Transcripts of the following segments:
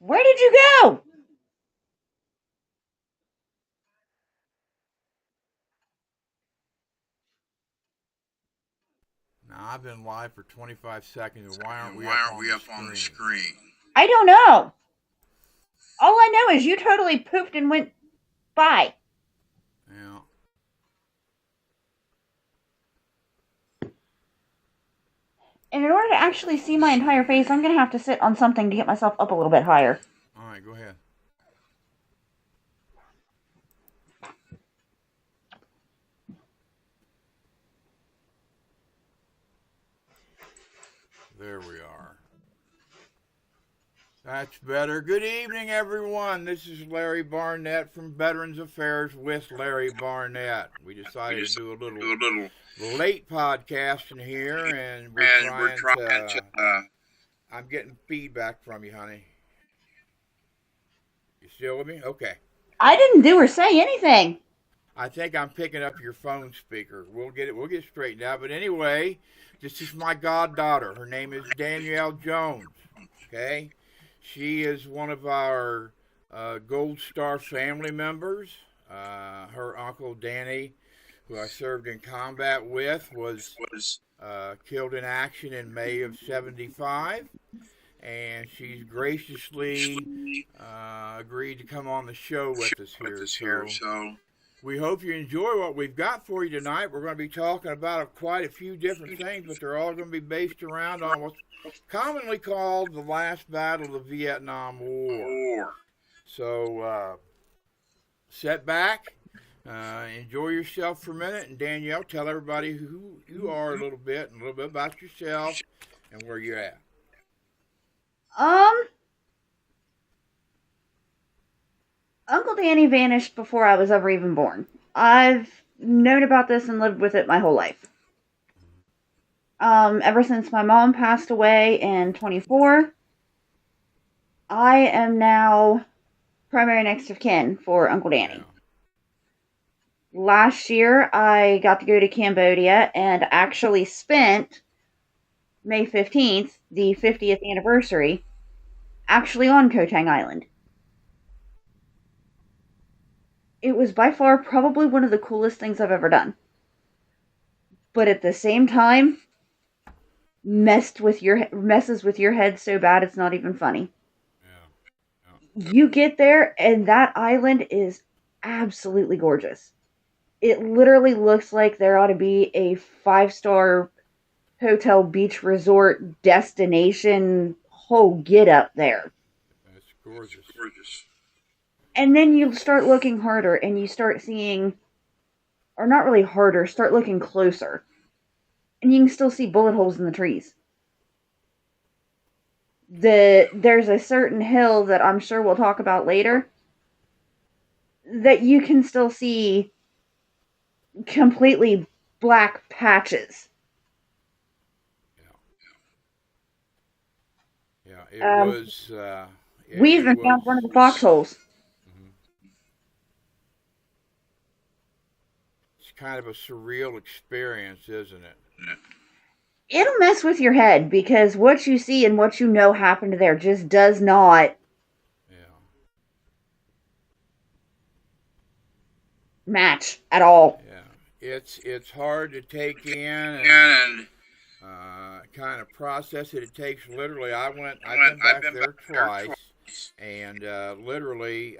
Where did you go? Now, I've been live for 25 seconds, and why aren't And we why up aren't on we the up on the screen? screen? I don't know. All I know is you totally pooped and went by. Yeah. And in order to actually see my entire face, I'm going to have to sit on something to get myself up a little bit higher. All right, go ahead. There we are. That's better. Good evening, everyone. This is Larry Barnett from Veterans Affairs with Larry Barnett. We decided to do a little late podcasting here, and we're trying to. I'm getting feedback from you, honey. You still with me? Okay. I didn't do or say anything. I think I'm picking up your phone speaker. We'll get it straightened out. But anyway, this is my goddaughter. Her name is Danielle Jones. Okay, she is one of our Gold Star family members. Her uncle Danny, who I served in combat with, was killed in action in May of '75, and she's graciously agreed to come on the show with us here. So we hope you enjoy what we've got for you tonight. We're going to be talking about quite a few different things, but they're all going to be based around on what's commonly called the last battle of the Vietnam War. So sit back, enjoy yourself for a minute, and Danielle, tell everybody who you are a little bit about yourself and where you're at. Uncle Danny vanished before I was ever even born. I've known about this and lived with it my whole life. Ever since my mom passed away in 24, I am now primary next of kin for Uncle Danny. Yeah. Last year, I got to go to Cambodia and actually spent May 15th, the 50th anniversary, actually on Koh Tang Island. It was by far probably one of the coolest things I've ever done. But at the same time, messes with your head so bad it's not even funny. Yeah. You get there and that island is absolutely gorgeous. It literally looks like there ought to be a 5-star hotel beach resort destination whole get up there. That's gorgeous. And then you start looking harder and you start seeing, or not really harder, start looking closer. And you can still see bullet holes in the trees. There's a certain hill that I'm sure we'll talk about later that you can still see completely black patches. Yeah, it was. We even found one of the foxholes. It's kind of a surreal experience, isn't it? It'll mess with your head because what you see and what you know happened there just does not match at all. Yeah, it's hard to take in and kind of process it. It takes literally. I've been back there twice, and literally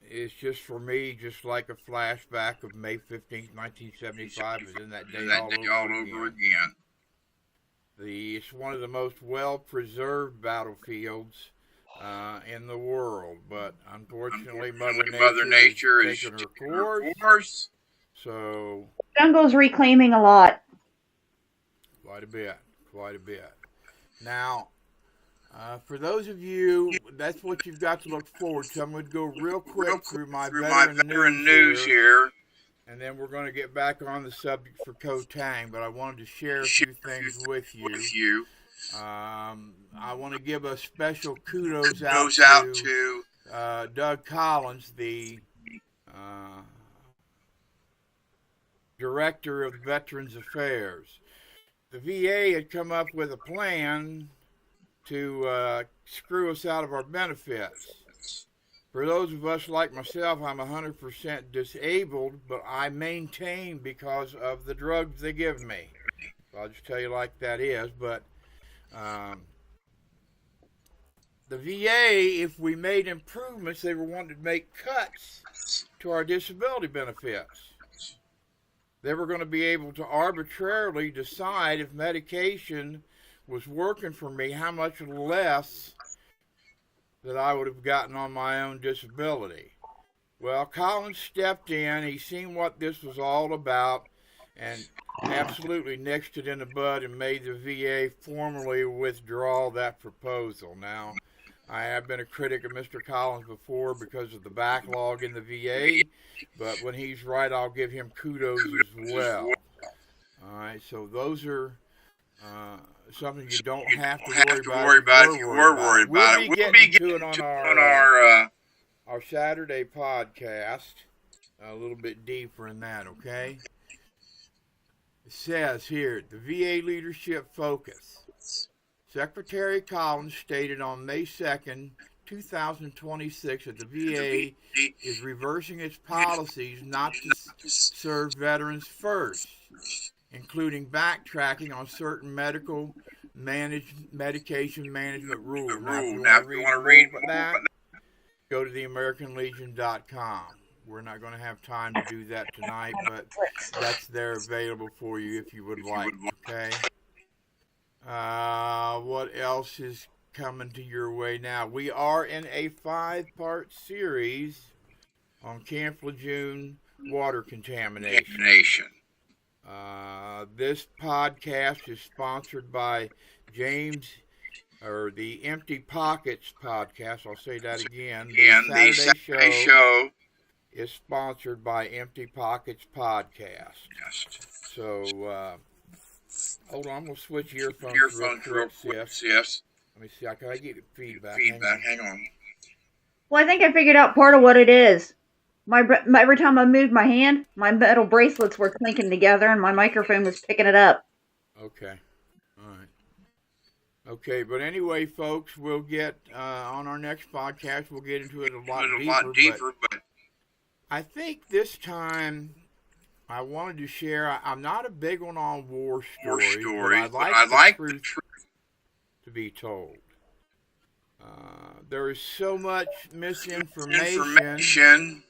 it's just for me, just like a flashback of May 15th, 1975, is in that day all over again. It's one of the most well-preserved battlefields in the world, but unfortunately, Mother Nature is taking her course. So Jungle's reclaiming a lot. Quite a bit. Now, for those of you, that's what you've got to look forward to. I'm going to go real quick through my veteran news here, and then we're going to get back on the subject for Koh Tang, but I wanted to share a few things with you. I want to give a special kudos out to Doug Collins, the Director of Veterans Affairs. The VA had come up with a plan to screw us out of our benefits. For those of us like myself, I'm 100% disabled, but I maintain because of the drugs they give me. I'll just tell you like that is. But the VA, if we made improvements, they were wanting to make cuts to our disability benefits. They were going to be able to arbitrarily decide if medication was working for me, how much less that I would have gotten on my own disability. Well, Collins stepped in. He seen what this was all about and absolutely nixed it in the bud and made the VA formally withdraw that proposal. Now, I have been a critic of Mr. Collins before because of the backlog in the VA, but when he's right, I'll give him kudos as well. All right, so those are something you don't have to worry about if you were worried about it. We'll be getting to it on our Saturday podcast, a little bit deeper in that, okay? It says here, the VA leadership focus. Secretary Collins stated on May 2nd, 2026 that the VA is reversing its policies not to serve veterans first, including backtracking on certain medication management rules. Now, if you want to read that, go to theamericanlegion.com. We're not going to have time to do that tonight, but that's there available for you if you would like, okay? What else is coming to your way now? We are in a 5-part series on Camp Lejeune water contamination. This podcast is sponsored by the Empty Pockets podcast. I'll say that again. The Saturday show is sponsored by Empty Pockets podcast. So, hold on, I'm going to switch earphones real quick. Yes. Let me see, can I get feedback? Hang on. Well, I think I figured out part of what it is. Every time I moved my hand, my metal bracelets were clinking together and my microphone was picking it up. Okay. All right. Okay, but anyway, folks, we'll get, on our next podcast, we'll get into it a lot deeper. But I think this time I wanted to share, I'm not a big one on war stories, but I'd like the truth to be told. There is so much misinformation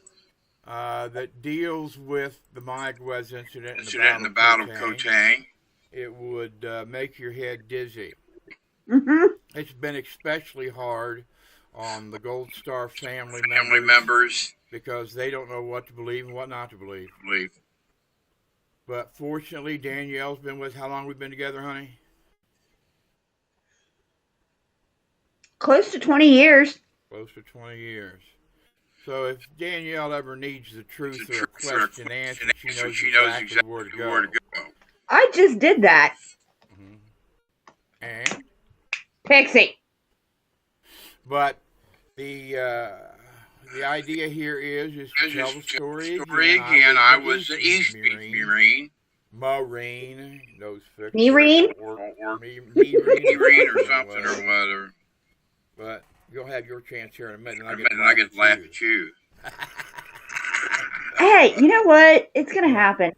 that deals with the Mayaguez incident in the Battle of Koh Tang. It would make your head dizzy. Mm-hmm. It's been especially hard on the Gold Star family members because they don't know what to believe and what not to believe. But fortunately, Danielle's been with, how long we've been together, honey? Close to 20 years. Close to 20 years. So if Danielle ever needs the truth or a question answered, she knows exactly where to go. I just did that. Mm-hmm. And? Pixie. But the idea here is to tell the story again. I was an East Marine. Those Marine? Or Marine or something or whatever. But you'll have your chance here in a minute, and I get to laugh at you. Hey, you know what? It's going to happen.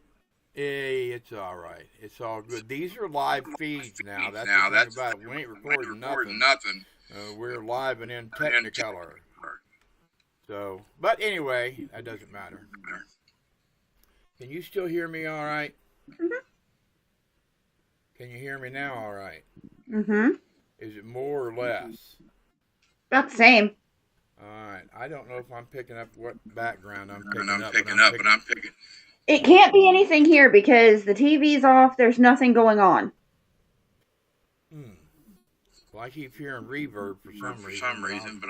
Hey, it's all right. It's all good. These are live feeds now. That's the thing about it. We ain't recording nothing. We're live and in Technicolor. So, but anyway, that doesn't matter. Can you still hear me all right? Mm-hmm. Can you hear me now all right? Mm-hmm. Is it more or less? About the same. All right. I don't know if I'm picking up what background I'm picking up. It can't be anything here because the TV's off. There's nothing going on. Well, I keep hearing reverb for some reason, but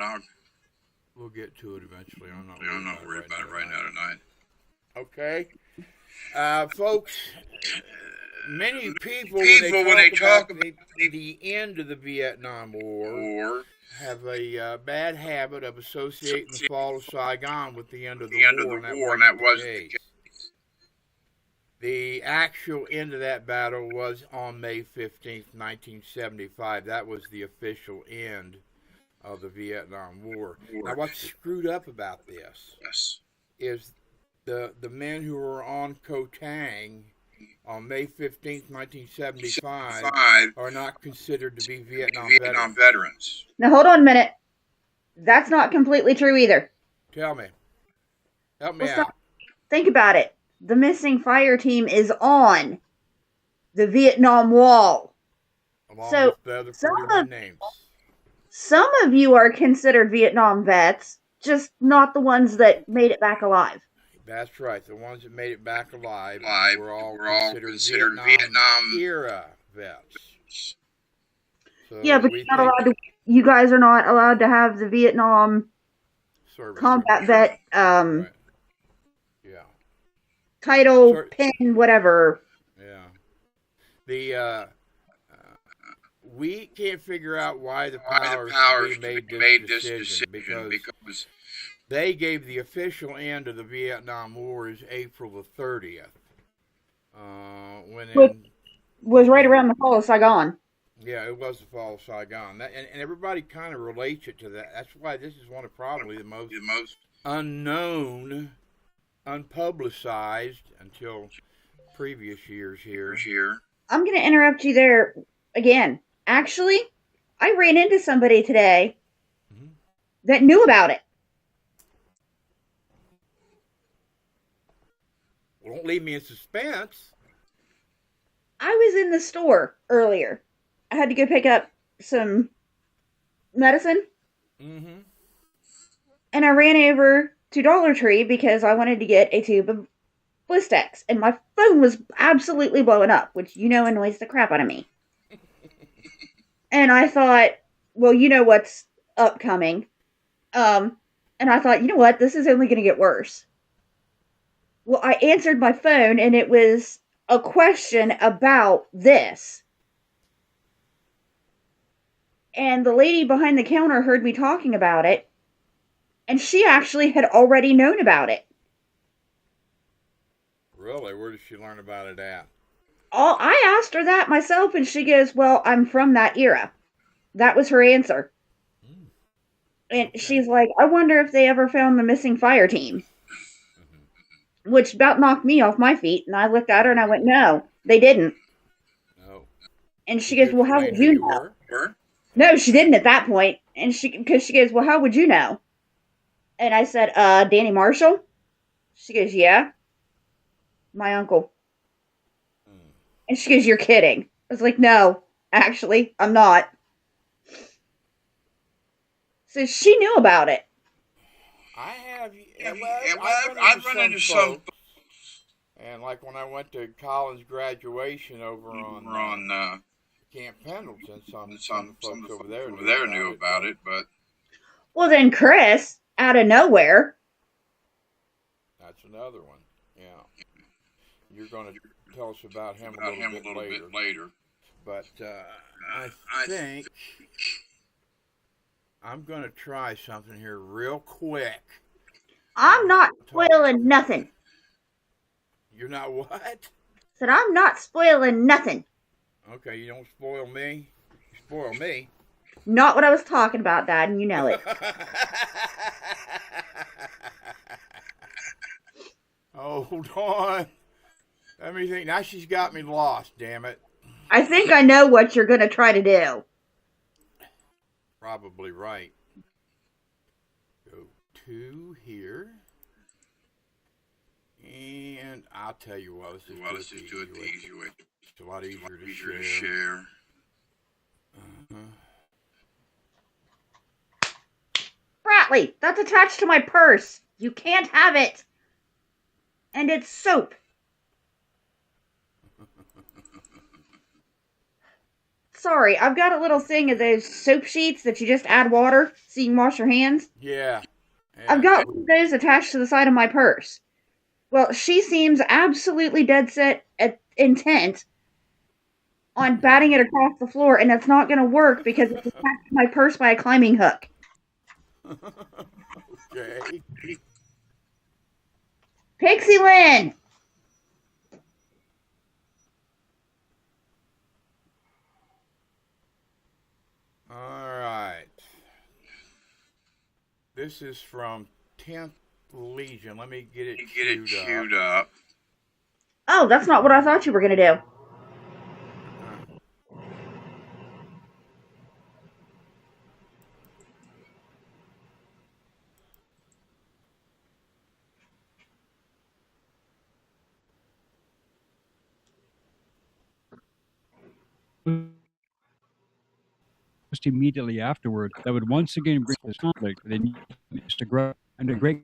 we'll get to it eventually. I'm not worried about it right now tonight. Okay. Folks, many people when they talk about the end of the Vietnam War have a bad habit of associating the fall of Saigon with the end of the war, and that wasn't the case. The actual end of that battle was on May 15th, 1975. That was the official end of the Vietnam War. Now, what's screwed up about this is the men who were on Koh Tang on May 15th, 1975 are not considered to be Vietnam veterans. Now, hold on a minute. That's not completely true either. Tell me. Help me out. Think about it. The missing fire team is on the Vietnam Wall. Along with the other 41 names. Some of you are considered Vietnam vets, just not the ones that made it back alive. That's right. The ones that made it back alive were all considered Vietnam era vets. So yeah, but you guys are not allowed to have the Vietnam combat vet right. title, pin, whatever. Yeah. We can't figure out why the powers made this decision because they gave the official end of the Vietnam War as April the 30th. Which was right around the fall of Saigon. Yeah, it was the fall of Saigon. And everybody kind of relates it to that. That's why this is one of probably the most unknown, unpublicized until previous years here. I'm going to interrupt you there again. Actually, I ran into somebody today that knew about it. Well, don't leave me in suspense. I was in the store earlier. I had to go pick up some medicine. Mm-hmm. And I ran over to Dollar Tree because I wanted to get a tube of Blistex. And my phone was absolutely blowing up, which annoys the crap out of me. And I thought, well, you know what's upcoming. And I thought, you know what? This is only going to get worse. Well, I answered my phone, and it was a question about this. And the lady behind the counter heard me talking about it, and she actually had already known about it. Really? Where did she learn about it at? I asked her that myself, and she goes, well, I'm from that era. That was her answer. And she's like, I wonder if they ever found the missing fire team. Which about knocked me off my feet, and I looked at her and I went, no, they didn't. No. And she goes, well, how would you know? No, she didn't at that point. And because she goes, well, how would you know? And I said, Danny Marshall? She goes, yeah. My uncle. And she goes, you're kidding. I was like, no, actually, I'm not. So she knew about it. I have. I've run into some. And like when I went to college graduation over on Camp Pendleton, some folks over there knew about it, but. Well, then Chris, out of nowhere. That's another one. Yeah. You're going to tell us about him a little bit later. But I think I'm going to try something here real quick. I'm not spoiling nothing. You're not what? Said I'm not spoiling nothing. Okay, you don't spoil me. You spoil me. Not what I was talking about, Dad, and you know it. Hold on. Let me think. Now she's got me lost, damn it. I think I know what you're going to try to do. Probably right. Go to here. And I'll tell you what, let's just do it the easy way. It's a lot easier to share. Bratley, that's attached to my purse. You can't have it. And it's soap. Sorry, I've got a little thing of those soap sheets that you just add water so you can wash your hands. Yeah. I've got one of those attached to the side of my purse. Well, she seems absolutely dead set intent on batting it across the floor, and it's not going to work because it's attached to my purse by a climbing hook. Okay. Pixie Lynn! All right. This is from 10th Legion. Let me get it queued up. Oh, that's not what I thought you were going to do. Uh-uh. Immediately afterward that would once again bring this conflict to grow under great.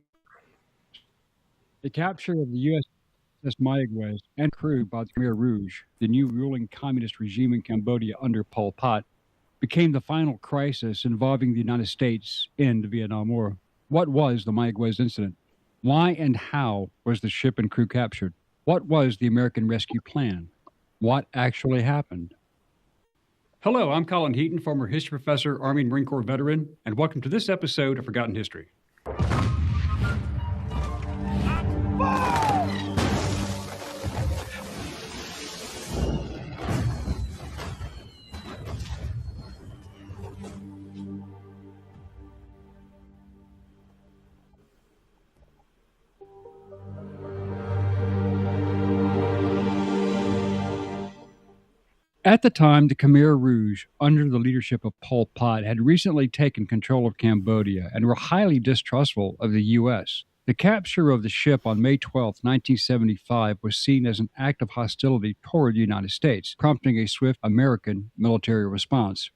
The capture of the USS Mayaguez and crew by the Khmer Rouge, the new ruling communist regime in Cambodia under Pol Pot, became the final crisis involving the United States in the Vietnam War. What was the Mayaguez incident? Why and how was the ship and crew captured? What was the American rescue plan? What actually happened? Hello, I'm Colin Heaton, former history professor, Army and Marine Corps veteran, and welcome to this episode of Forgotten History. At the time, the Khmer Rouge, under the leadership of Pol Pot, had recently taken control of Cambodia and were highly distrustful of the U.S. The capture of the ship on May 12, 1975, was seen as an act of hostility toward the United States, prompting a swift American military response.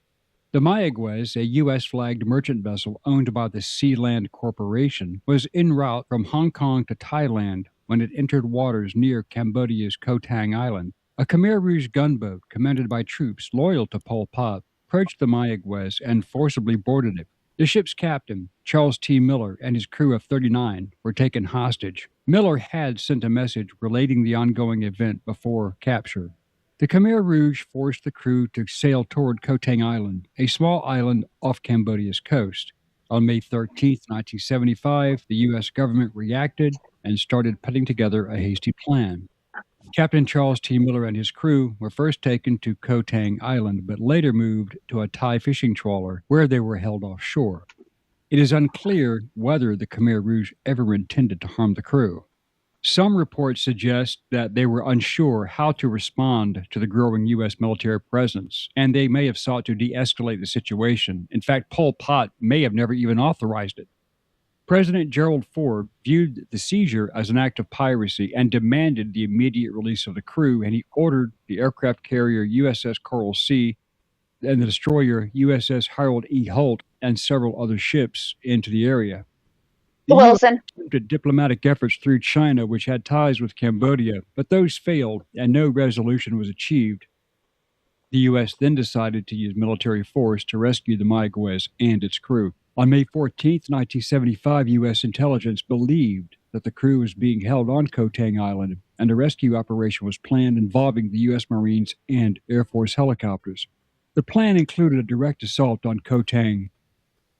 The Mayaguez, a U.S.-flagged merchant vessel owned by the Sealand Corporation, was en route from Hong Kong to Thailand when it entered waters near Cambodia's Koh Tang Island. A Khmer Rouge gunboat, commanded by troops loyal to Pol Pot, approached the Mayaguez and forcibly boarded it. The ship's captain, Charles T. Miller, and his crew of 39 were taken hostage. Miller had sent a message relating the ongoing event before capture. The Khmer Rouge forced the crew to sail toward Koh Tang Island, a small island off Cambodia's coast. On May 13, 1975, the U.S. government reacted and started putting together a hasty plan. Captain Charles T. Miller and his crew were first taken to Koh Tang Island, but later moved to a Thai fishing trawler where they were held offshore. It is unclear whether the Khmer Rouge ever intended to harm the crew. Some reports suggest that they were unsure how to respond to the growing U.S. military presence, and they may have sought to de-escalate the situation. In fact, Pol Pot may have never even authorized it. President Gerald Ford viewed the seizure as an act of piracy and demanded the immediate release of the crew, and he ordered the aircraft carrier USS Coral Sea and the destroyer USS Harold E. Holt and several other ships into the area. The Wilson. U.S. attempted diplomatic efforts through China, which had ties with Cambodia, but those failed and no resolution was achieved. The U.S. then decided to use military force to rescue the Mayaguez and its crew. On May 14, 1975, U.S. intelligence believed that the crew was being held on Koh Tang Island, and a rescue operation was planned involving the U.S. Marines and Air Force helicopters. The plan included a direct assault on Koh Tang,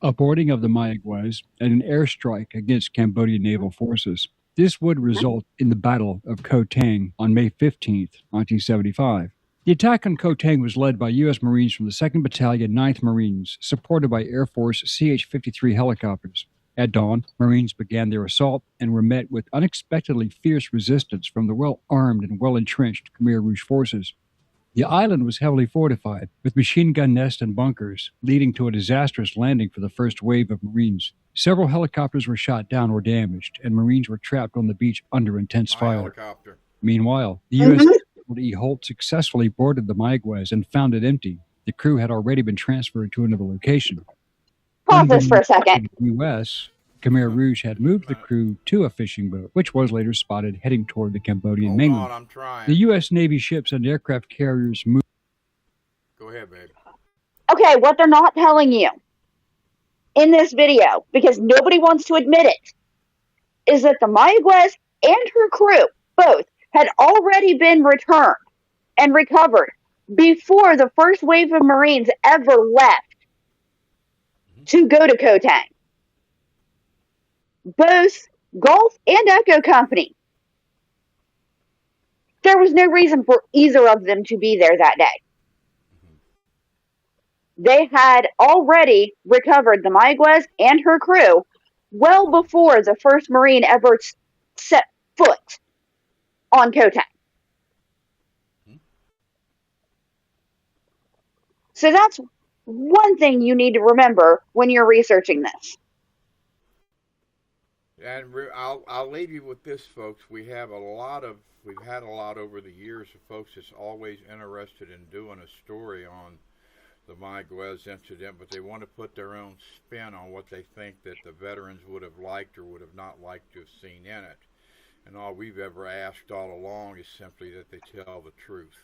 a boarding of the Mayaguez, and an airstrike against Cambodian naval forces. This would result in the Battle of Koh Tang on May 15, 1975. The attack on Koh Tang was led by U.S. Marines from the 2nd Battalion, 9th Marines, supported by Air Force CH-53 helicopters. At dawn, Marines began their assault and were met with unexpectedly fierce resistance from the well-armed and well-entrenched Khmer Rouge forces. The island was heavily fortified, with machine gun nests and bunkers, leading to a disastrous landing for the first wave of Marines. Several helicopters were shot down or damaged, and Marines were trapped on the beach under intense fire. Helicopter. Meanwhile, the U.S. E. Holt successfully boarded the Mayaguez and found it empty. The crew had already been transferred to another location. Pause this for a second. The U.S. Khmer Rouge had moved the crew to a fishing boat, which was later spotted heading toward the Cambodian mainland. Hold on, I'm trying. The U.S. Navy ships and aircraft carriers moved. Go ahead, babe. Okay, what they're not telling you in this video, because nobody wants to admit it, is that the Mayaguez and her crew both had already been returned and recovered before the first wave of Marines ever left to go to Koh Tang. Both Gulf and Echo Company. There was no reason for either of them to be there that day. They had already recovered the Mayaguez and her crew well before the first Marine ever set foot on Koh Tang. So that's one thing you need to remember when you're researching this. And I'll leave you with this, folks. We've had a lot over the years of folks that's always interested in doing a story on the Mayaguez incident, but they want to put their own spin on what they think that the veterans would have liked or would have not liked to have seen in it. And all we've ever asked all along is simply that they tell the truth.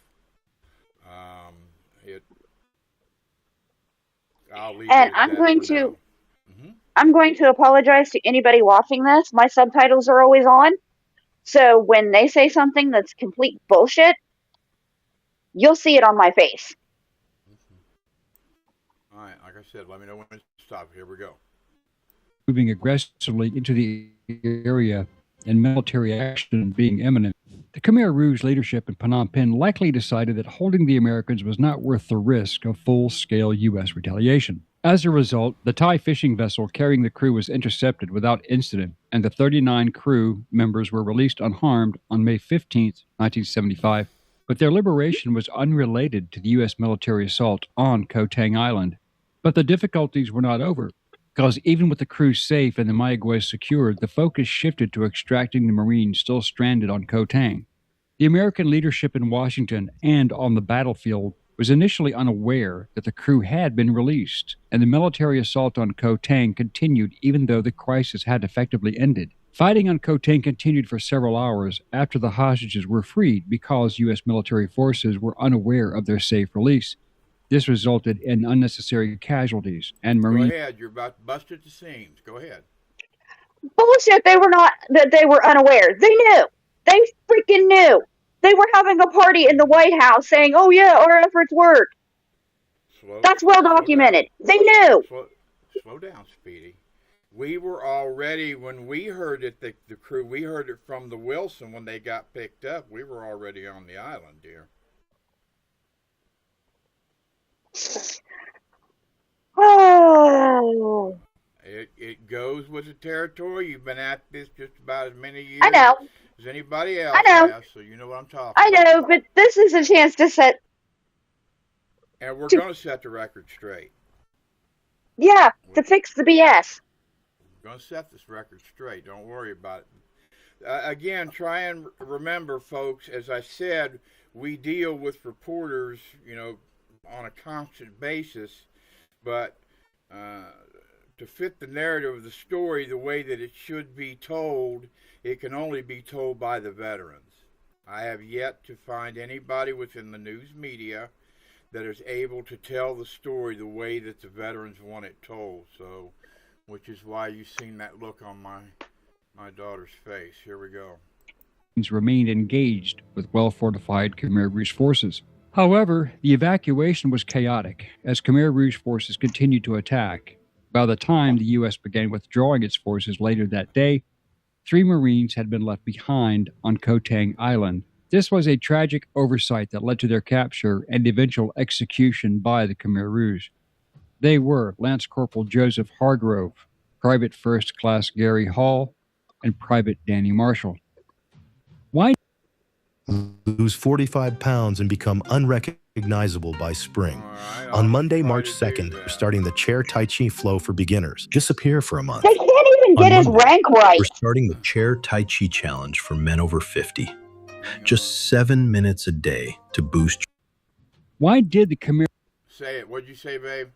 I'll leave And it at that. I'm going to apologize to anybody watching this. My subtitles are always on. So when they say something that's complete bullshit, you'll see it on my face. All right, like I said, let me know when to stop. Here we go. Moving aggressively into the area and military action being imminent, the Khmer Rouge leadership in Phnom Penh likely decided that holding the Americans was not worth the risk of full-scale U.S. retaliation. As a result, the Thai fishing vessel carrying the crew was intercepted without incident, and the 39 crew members were released unharmed on May 15, 1975. But their liberation was unrelated to the U.S. military assault on Koh Tang Island. But the difficulties were not over, because even with the crew safe and the Mayaguez secured, the focus shifted to extracting the Marines still stranded on Koh Tang. The American leadership in Washington and on the battlefield was initially unaware that the crew had been released, and the military assault on Koh Tang continued even though the crisis had effectively ended. Fighting on Koh Tang continued for several hours after the hostages were freed because U.S. military forces were unaware of their safe release. This resulted in unnecessary casualties and Marine. Go ahead. You're about to bust at the seams. Go ahead. Bullshit. They were unaware. They knew. They freaking knew. They were having a party in the White House saying, "Oh yeah, our efforts work." That's well documented. They knew. Slow down, Speedy. We were already, when we heard it, the crew, we heard it from the Wilson when they got picked up. We were already on the island, dear. Oh. It goes with the territory. You've been at this just about as many years I know. as anybody else has, so you know what I'm talking about. I know, but this is a chance to set. And we're going to set the record straight. Yeah, to fix the BS. We're going to set this record straight. Don't worry about it. Again, try and remember, folks, as I said, we deal with reporters, on a constant basis, but to fit the narrative of the story the way that it should be told, it can only be told by the veterans. I have yet to find anybody within the news media that is able to tell the story the way that the veterans want it told. So, which is why you've seen that look on my daughter's face. Here we go. Remained engaged with well-fortified Khmer Rouge forces. However, the evacuation was chaotic as Khmer Rouge forces continued to attack. By the time the U.S. began withdrawing its forces later that day, 3 Marines had been left behind on Koh Tang Island. This was a tragic oversight that led to their capture and eventual execution by the Khmer Rouge. They were Lance Corporal Joseph Hargrove, Private First Class Gary Hall, and Private Danny Marshall. Why lose 45 pounds and become unrecognizable by spring? Right, on Monday, March 2nd, we're starting the Chair Tai Chi Flow for beginners. Disappear for a month. They can't even get his rank right. We're starting the Chair Tai Chi Challenge for men over 50. Just 7 minutes a day to boost. Why did the Khmer... Say it. What'd you say, babe?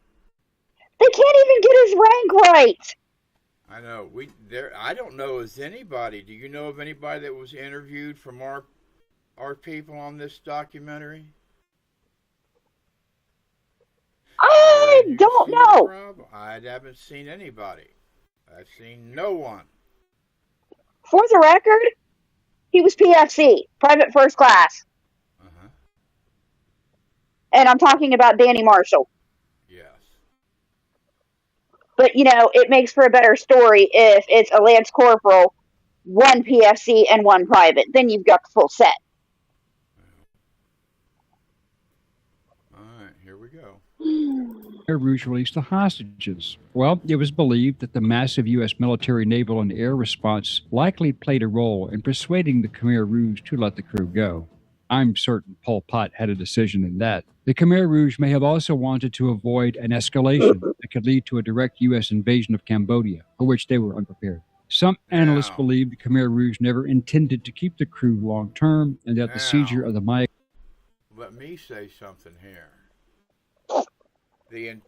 They can't even get his rank right. I know. I don't know as anybody. Do you know of anybody that was interviewed from our people on this documentary? I don't know. I haven't seen anybody. I've seen no one. For the record, he was PFC, Private First Class. Uh-huh. And I'm talking about Danny Marshall. Yes. But, it makes for a better story if it's a Lance Corporal, 1 PFC, and 1 Private. Then you've got the full set. All right, here we go. Khmer Rouge released the hostages? Well, it was believed that the massive U.S. military, naval, and air response likely played a role in persuading the Khmer Rouge to let the crew go. I'm certain Pol Pot had a decision in that. The Khmer Rouge may have also wanted to avoid an escalation that could lead to a direct U.S. invasion of Cambodia, for which they were unprepared. Some analysts believe the Khmer Rouge never intended to keep the crew long term, and that the seizure of the Mayaguez. Let me say something here. The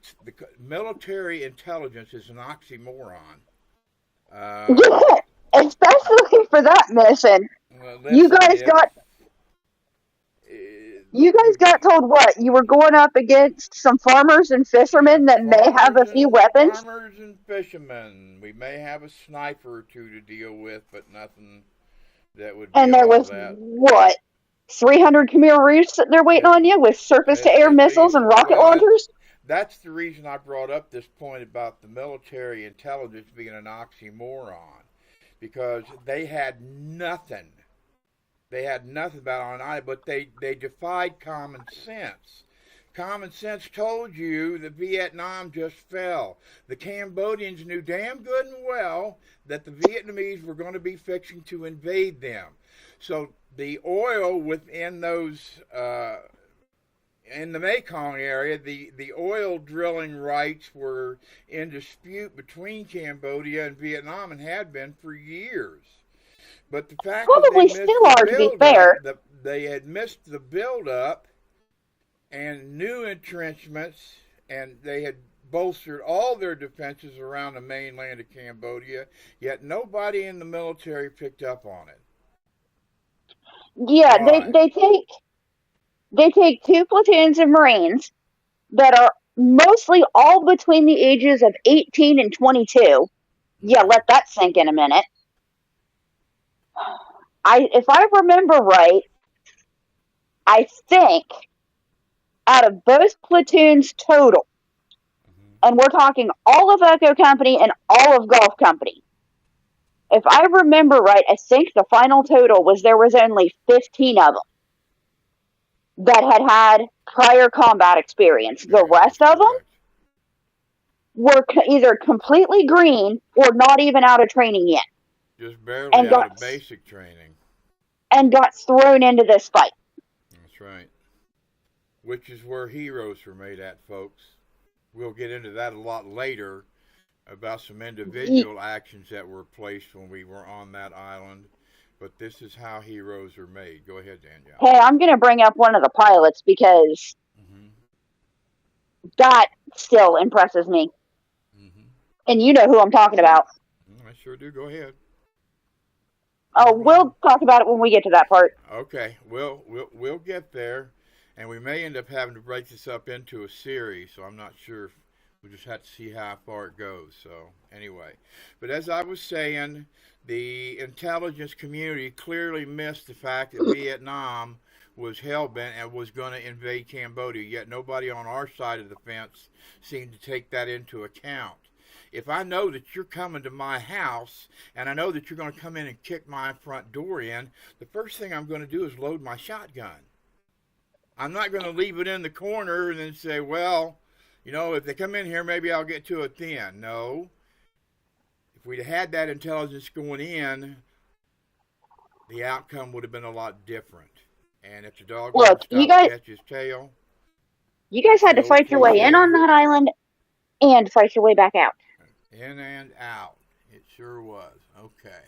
military intelligence is an oxymoron. Especially for that mission. Well, you guys got told what? You were going up against some farmers and fishermen that may have a few weapons? Farmers and fishermen. We may have a sniper or two to deal with, but nothing that would be And there was, that. what, 300 Khmer Rouge sitting there waiting on you with surface-to-air missiles and rocket launchers? That's the reason I brought up this point about the military intelligence being an oxymoron. Because they had nothing. They had nothing about it on island, but they defied common sense. Common sense told you that Vietnam just fell. The Cambodians knew damn good and well that the Vietnamese were going to be fixing to invade them. So the oil within those, in the Mekong area, the oil drilling rights were in dispute between Cambodia and Vietnam and had been for years. But the fact probably that still are, to be fair. They had missed the build-up and new entrenchments, and they had bolstered all their defenses around the mainland of Cambodia, yet nobody in the military picked up on it. Yeah, they take 2 platoons of Marines that are mostly all between the ages of 18 and 22. Yeah, let that sink in a minute. If I remember right, I think out of both platoons total, and we're talking all of Echo Company and all of Gulf Company, if I remember right, I think the final total was there was only 15 of them that had prior combat experience. The rest of them were either completely green or not even out of training yet. Just barely out of basic training. And got thrown into this fight. That's right. Which is where heroes were made at, folks. We'll get into that a lot later about some individual actions that were placed when we were on that island. But this is how heroes are made. Go ahead, Danielle. Hey, I'm going to bring up one of the pilots because that still impresses me. And you know who I'm talking about. I sure do. Go ahead. Oh, we'll talk about it when we get to that part. Okay, we'll get there, and we may end up having to break this up into a series. So I'm not sure. We just have to see how far it goes. So anyway, but as I was saying, the intelligence community clearly missed the fact that Vietnam was hell-bent and was going to invade Cambodia. Yet nobody on our side of the fence seemed to take that into account. If I know that you're coming to my house and I know that you're going to come in and kick my front door in, the first thing I'm going to do is load my shotgun. I'm not going to leave it in the corner and then say, well, you know, if they come in here, maybe I'll get to it then. No. If we'd had that intelligence going in, the outcome would have been a lot different. And if the dog would catch his tail. You guys had to fight your way in on that island and fight your way back out. In and out. It sure was. Okay.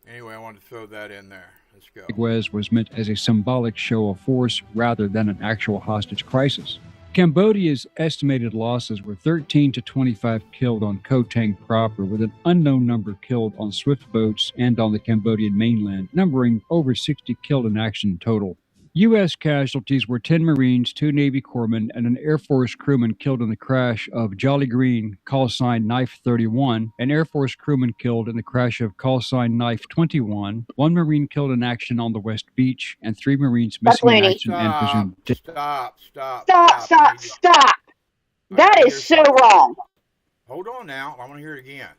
Anyway, I wanted to throw that in there. Let's go. Mayaguez was meant as a symbolic show of force rather than an actual hostage crisis. Cambodia's estimated losses were 13 to 25 killed on Koh Tang proper, with an unknown number killed on swift boats and on the Cambodian mainland, numbering over 60 killed in action total. U.S. casualties were 10 Marines, 2 Navy corpsmen, and an Air Force crewman killed in the crash of Jolly Green, call sign Knife 31, an Air Force crewman killed in the crash of call sign Knife 21, 1 Marine killed in action on the West Beach, and 3 Marines missing in action and presumed dead. Stop. That is so wrong. Hold on now. I want to hear it again.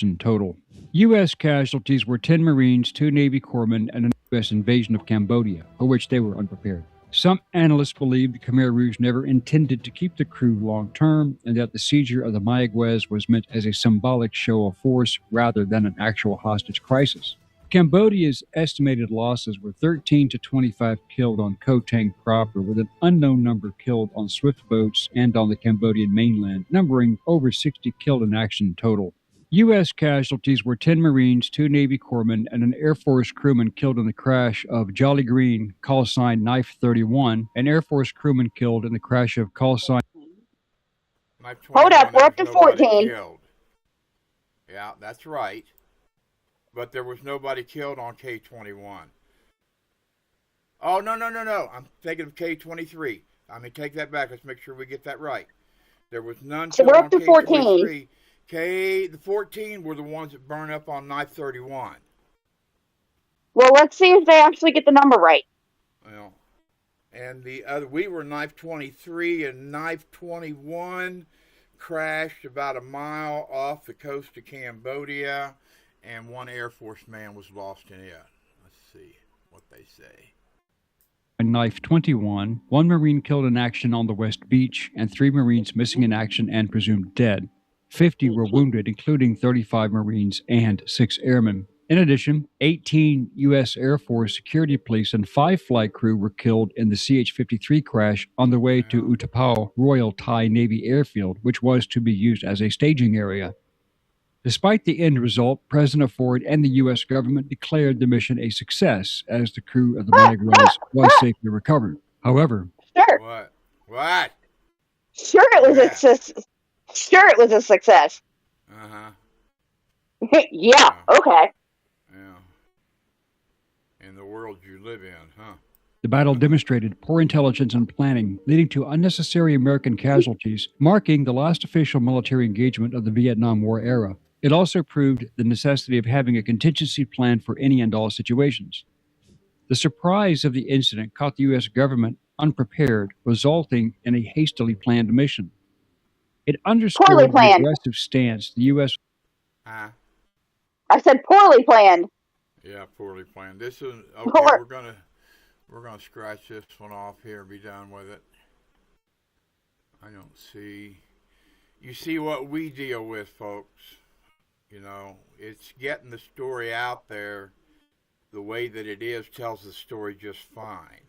In total. U.S. casualties were 10 Marines, 2 Navy corpsmen, and an U.S. invasion of Cambodia, for which they were unprepared. Some analysts believe the Khmer Rouge never intended to keep the crew long term, and that the seizure of the Mayaguez was meant as a symbolic show of force rather than an actual hostage crisis. Cambodia's estimated losses were 13 to 25 killed on Koh Tang proper, with an unknown number killed on swift boats and on the Cambodian mainland, numbering over 60 killed in action total. U.S. casualties were 10 Marines, 2 Navy corpsmen, and an Air Force crewman killed in the crash of Jolly Green, call sign Knife 31, an Air Force crewman killed in the crash of call sign Knife Hold 21, up, there we're up was to nobody 14. killed. Yeah, that's right. But there was nobody killed on K-21. Oh, no. I'm thinking of K-23. I mean, take that back. Let's make sure we get that right. There was none So killed we're up on to 14. K-23. The 14 were the ones that burned up on Knife 31. Well, let's see if they actually get the number right. Well, and the other, we were Knife 23, and Knife 21 crashed about a mile off the coast of Cambodia, and 1 Air Force man was lost in it. Let's see what they say. Knife 21, 1 Marine killed in action on the West Beach, and 3 Marines missing in action and presumed dead. 50 were wounded, including 35 Marines and 6 airmen. In addition, 18 U.S. Air Force security police and 5 flight crew were killed in the CH-53 crash on their way to Utapao Royal Thai Navy Airfield, which was to be used as a staging area. Despite the end result, President Ford and the U.S. government declared the mission a success as the crew of the Mayaguez was safely recovered. However, Sure. What? Sure it was a success. Uh-huh. Yeah, okay. Yeah. In the world you live in, huh? the battle demonstrated poor intelligence and planning, leading to unnecessary American casualties, marking the last official military engagement of the Vietnam War era. It also proved the necessity of having a contingency plan for any and all situations. The surprise of the incident caught the U.S. government unprepared, resulting in a hastily planned mission. It underscored Poorly the planned. aggressive stance the U.S. Huh? I said poorly planned. Yeah, poorly planned. This is okay. We're gonna scratch this one off here and be done with it. I don't see. You see what we deal with, folks. You know, it's getting the story out there. The way that it is tells the story just fine.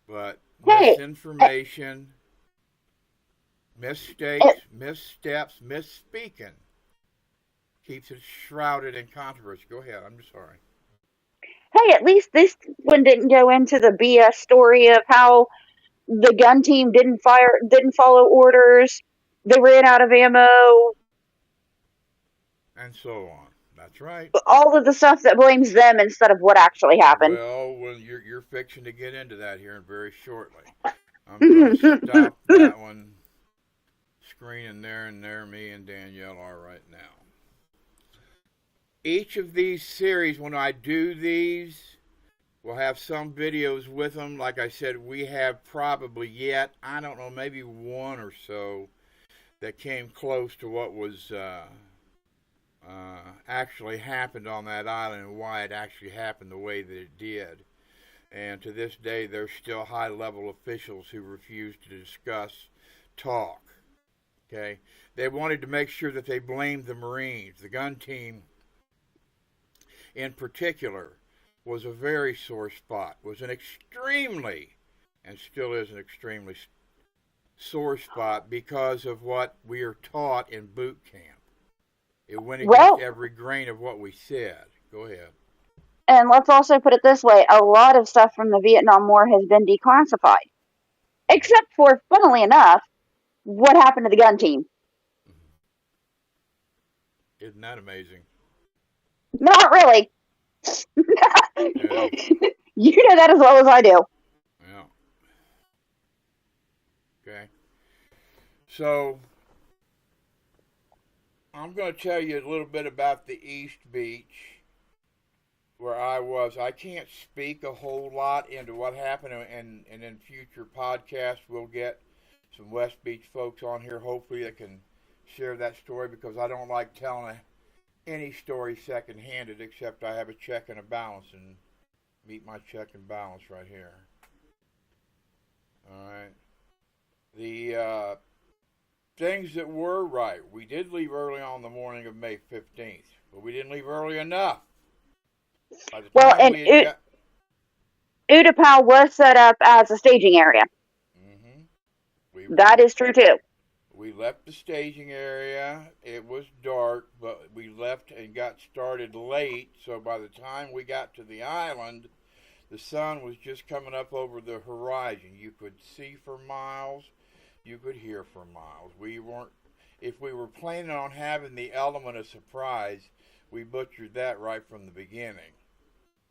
But misinformation, mistakes, missteps, misspeaking keeps it shrouded in controversy. Go ahead. I'm sorry. Hey, at least this one didn't go into the BS story of how the gun team didn't follow orders, they ran out of ammo, And so on. That's right. all of the stuff that blames them instead of what actually happened. Well, you're fixing to get into that here very shortly. I'm going to stop that one screening there, and there me and Danielle are right now. Each of these series, when I do these, will have some videos with them. Like I said, we have probably yet, I don't know, maybe one or so that came close to what was actually happened on that island and why it actually happened the way that it did. And to this day, there's still high-level officials who refuse to discuss, talk. Okay? They wanted to make sure that they blamed the Marines. The gun team, in particular, was a very sore spot, was an extremely, and still is an extremely sore spot because of what we are taught in boot camp. It went against every grain of what we said. Go ahead. And let's also put it this way, a lot of stuff from the Vietnam War has been declassified. Except for, funnily enough, what happened to the gun team. Isn't that amazing? Not really. Yeah. You know that as well as I do. Yeah. Okay. So, I'm going to tell you a little bit about the East Beach where I was. I can't speak a whole lot into what happened, and in future podcasts we'll get some West Beach folks on here, hopefully, that can share that story, because I don't like telling any story second-handed, except I have a check and a balance, and meet my check and balance right here. All right. The things that were right. We did leave early on the morning of May 15th, but we didn't leave early enough. By the Well, time and we had got... Utapau was set up as a staging area. That is true too. We left the staging area. It was dark, but we left and got started late. So by the time we got to the island, the sun was just coming up over the horizon. You could see for miles. You could hear for miles. If we were planning on having the element of surprise, we butchered that right from the beginning.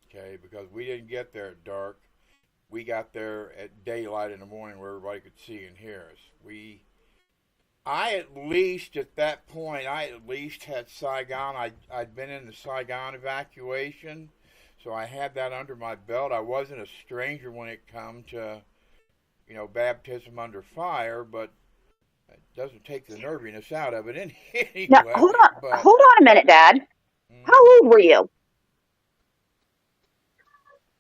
Okay, because we didn't get there at dark. We got there at daylight in the morning where everybody could see and hear us. I at least, at that point, had Saigon. I'd been in the Saigon evacuation, so I had that under my belt. I wasn't a stranger when it come to, baptism under fire, but it doesn't take the nerviness out of it anyway. Now, hold on a minute, Dad. How old were you?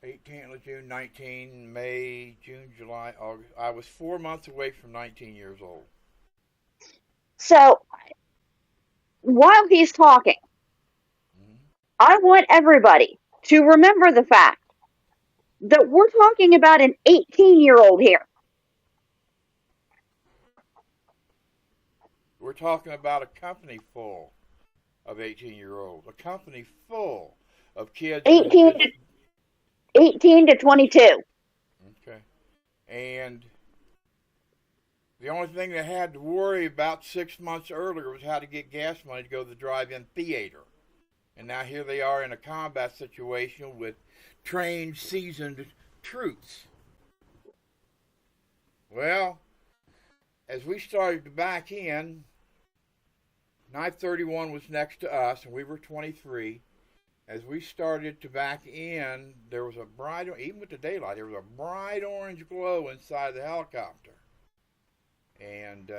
18, June 19, May, June, July, August. I was 4 months away from 19 years old. So, while he's talking, I want everybody to remember the fact that we're talking about an 18-year-old here. We're talking about a company full of 18-year-olds, a company full of kids. 18 to 22. Okay. And the only thing they had to worry about 6 months earlier was how to get gas money to go to the drive-in theater. And now here they are in a combat situation with trained, seasoned troops. Well, as we started to back in, Knife 31 was next to us, and we were 23. As we started to back in, there was a bright, even with the daylight, there was a bright orange glow inside the helicopter. And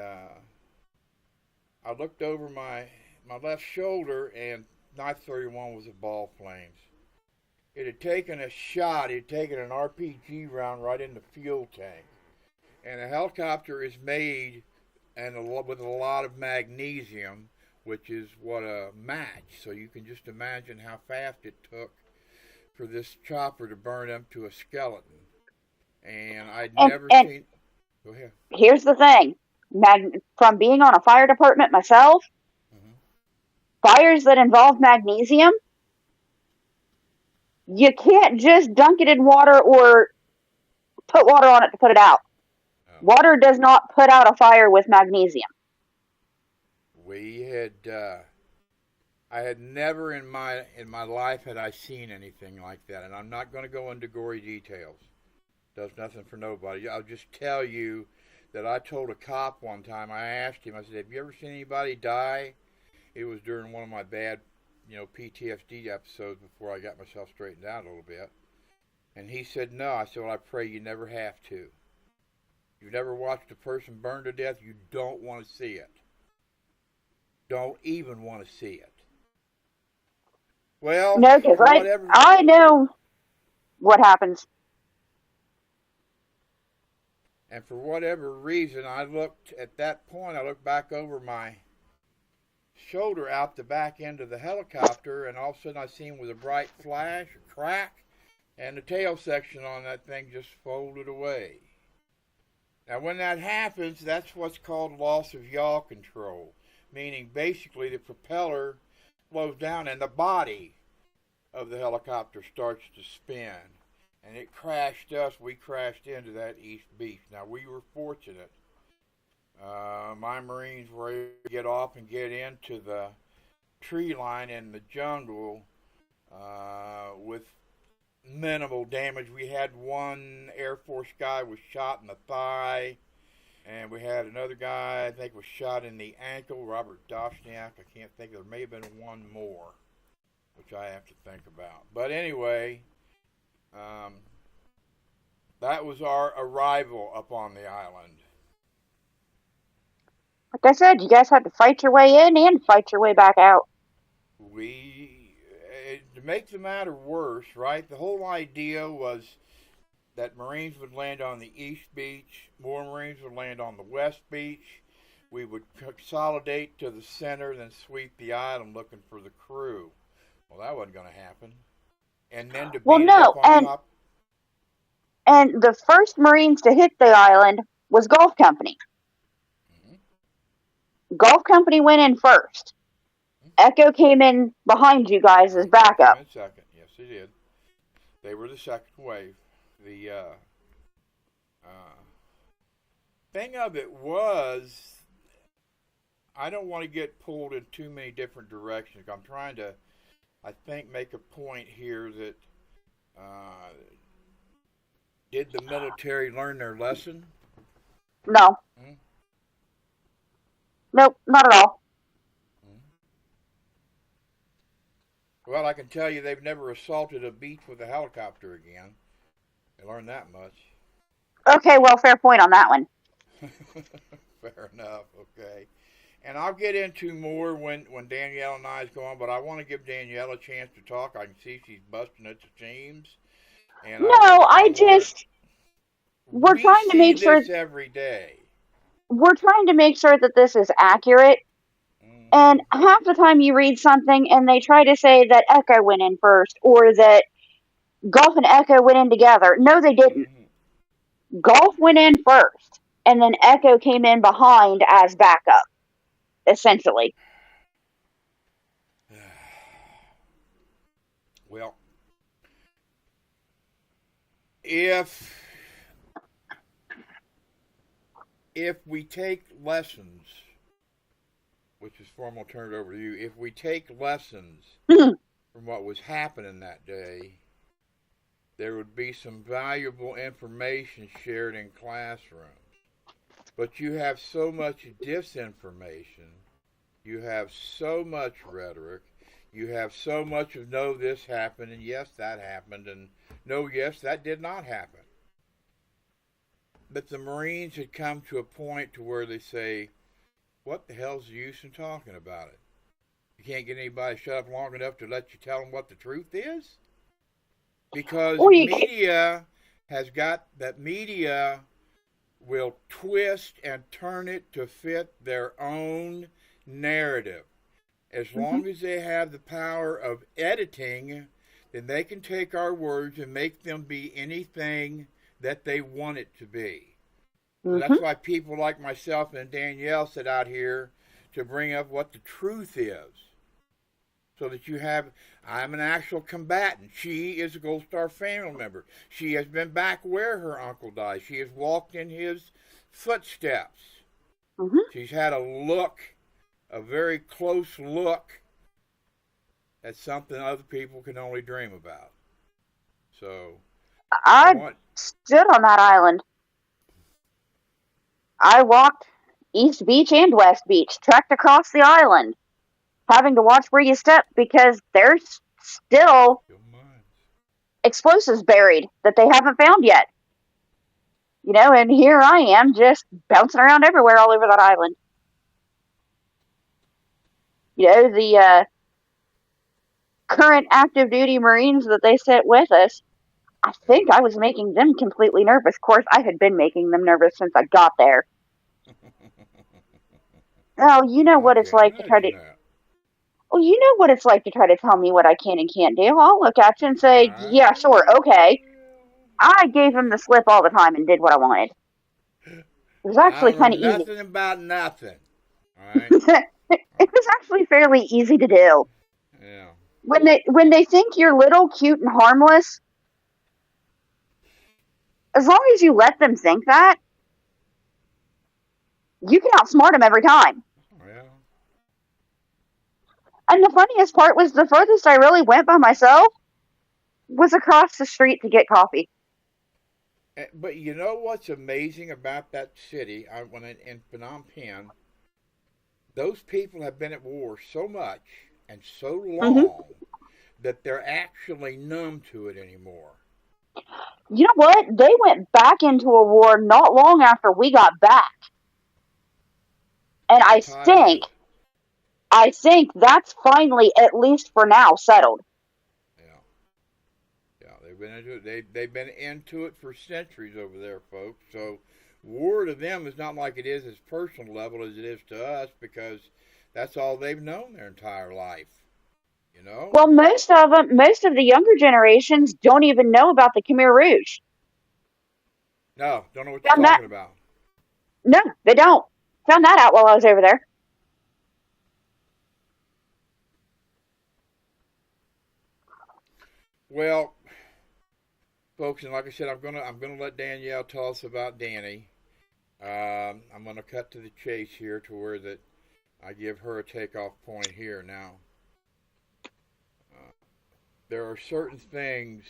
I looked over my left shoulder, and Knife 31 was a ball of flames. It had taken a shot, it had taken an RPG round right in the fuel tank. And a helicopter is made with a lot of magnesium, which is what a match. So you can just imagine how fast it took for this chopper to burn up to a skeleton. And I'd never seen... Go ahead. Here's the thing. From being on a fire department myself, fires that involve magnesium, you can't just dunk it in water or put water on it to put it out. Water does not put out a fire with magnesium. I had never in my life had I seen anything like that, and I'm not going to go into gory details. Does nothing for nobody. I'll just tell you that I told a cop one time. I asked him. I said, "Have you ever seen anybody die?" It was during one of my bad, PTSD episodes before I got myself straightened out a little bit. And he said, "No." I said, "Well, I pray you never have to. You've never watched a person burn to death. You don't want to see it. Don't even want to see it." Well, no, because I know what happens. And for whatever reason, I looked back over my shoulder out the back end of the helicopter, and all of a sudden I seen with a bright flash, a crack, and the tail section on that thing just folded away. Now, when that happens, that's what's called loss of yaw control, meaning basically the propeller slows down and the body of the helicopter starts to spin. And it crashed us. We crashed into that East Beach. Now, we were fortunate. My Marines were able to get off and get into the tree line in the jungle with minimal damage. We had one Air Force guy was shot in the thigh, and we had another guy I think was shot in the ankle, Robert Doshniak. I can't think. There may have been one more, which I have to think about. But anyway, that was our arrival up on the island. Like I said, you guys had to fight your way in and fight your way back out. To make the matter worse, right, the whole idea was that Marines would land on the East Beach, more Marines would land on the West Beach. We would consolidate to the center, then sweep the island looking for the crew. Well, that wasn't going to happen. And then to Well, beat it up no, on top. and the first Marines to hit the island was Gulf Company. Mm-hmm. Gulf Company went in first. Echo came in behind you guys as backup. Came in second. Yes, they did. They were the second wave. The thing of it was, I don't want to get pulled in too many different directions. I'm trying to, I think, make a point here that did the military learn their lesson? No. Hmm? Nope, not at all. Well, I can tell you they've never assaulted a beach with a helicopter again. They learned that much. Okay, well, fair point on that one. Fair enough, okay. And I'll get into more when Danielle and I go on, but I want to give Danielle a chance to talk. I can see she's busting at the seams. And we're trying to make sure every day. We're trying to make sure that this is accurate. And half the time you read something and they try to say that Echo went in first or that Gulf and Echo went in together. No, they didn't. Mm-hmm. Gulf went in first and then Echo came in behind as backup, essentially. Well, if we take lessons, which is formal, turn it over to you. If we take lessons from what was happening that day, there would be some valuable information shared in classrooms. But you have so much disinformation, you have so much rhetoric, you have so much of no, this happened, and yes, that happened, and no, yes, that did not happen. But the Marines had come to a point to where they say, what the hell's the use in talking about it? You can't get anybody shut up long enough to let you tell them what the truth is? Because media will twist and turn it to fit their own narrative. As long as they have the power of editing, then they can take our words and make them be anything that they want it to be. So that's why people like myself and Danielle sit out here to bring up what the truth is. So that you have, I'm an actual combatant. She is a Gold Star family member. She has been back where her uncle died. She has walked in his footsteps. She's had a very close look at something other people can only dream about. So I stood on that island. I walked East Beach and West Beach, trekked across the island, having to watch where you step because there's still explosives buried that they haven't found yet. You know, and here I am just bouncing around everywhere all over that island. You know, the current active duty Marines that they sent with us, I think I was making them completely nervous. Of course, I had been making them nervous since I got there. Oh, you know what it's like to try to... Well, you know what it's like to try to tell me what I can and can't do. I'll look at you and say, yeah, sure, okay. I gave him the slip all the time and did what I wanted. It was actually kind of easy. Nothing about nothing. All right? It was actually fairly easy to do. Yeah. When they think you're little, cute, and harmless, as long as you let them think that, you can outsmart them every time. Yeah. And the funniest part was the furthest I really went by myself was across the street to get coffee. But you know what's amazing about that city? When in Phnom Penh, those people have been at war so much and so long that they're actually numb to it anymore. You know what? They went back into a war not long after we got back. And I think that's finally, at least for now, settled. Yeah, they They've been into it. They've been into it for centuries over there, folks. So war to them is not like it is as personal level as it is to us, because that's all they've known their entire life. You know? Well, most of them, most of the younger generations don't even know about the Khmer Rouge. No, don't know what you're Found that? talking about. No, they don't. Found that out while I was over there. Well, folks, and like I said, I'm gonna let Danielle tell us about Danny. I'm gonna cut to the chase here to where that I give her a takeoff point here now. There are certain things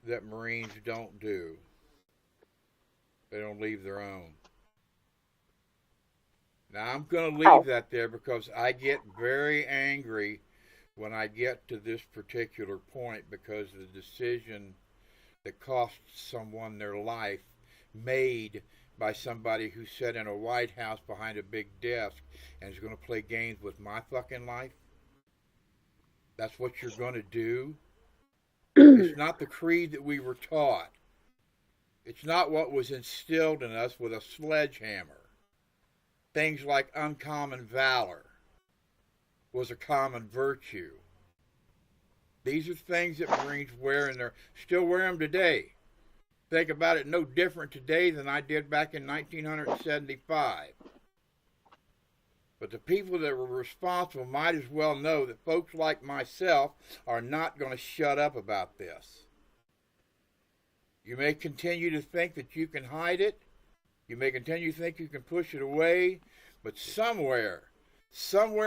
that Marines don't do. They don't leave their own. Now I'm going to leave that there because I get very angry when I get to this particular point, because the decision that cost someone their life, made by somebody who sat in a White House behind a big desk and is going to play games with my fucking life. That's what you're going to do. It's not the creed that we were taught. It's not what was instilled in us with a sledgehammer. Things like uncommon valor was a common virtue. These are things that Marines wear, and they still wear them today. Think about it, no different today than I did back in 1975. But the people that were responsible might as well know that folks like myself are not going to shut up about this. You may continue to think that you can hide it. You may continue to think you can push it away. But somewhere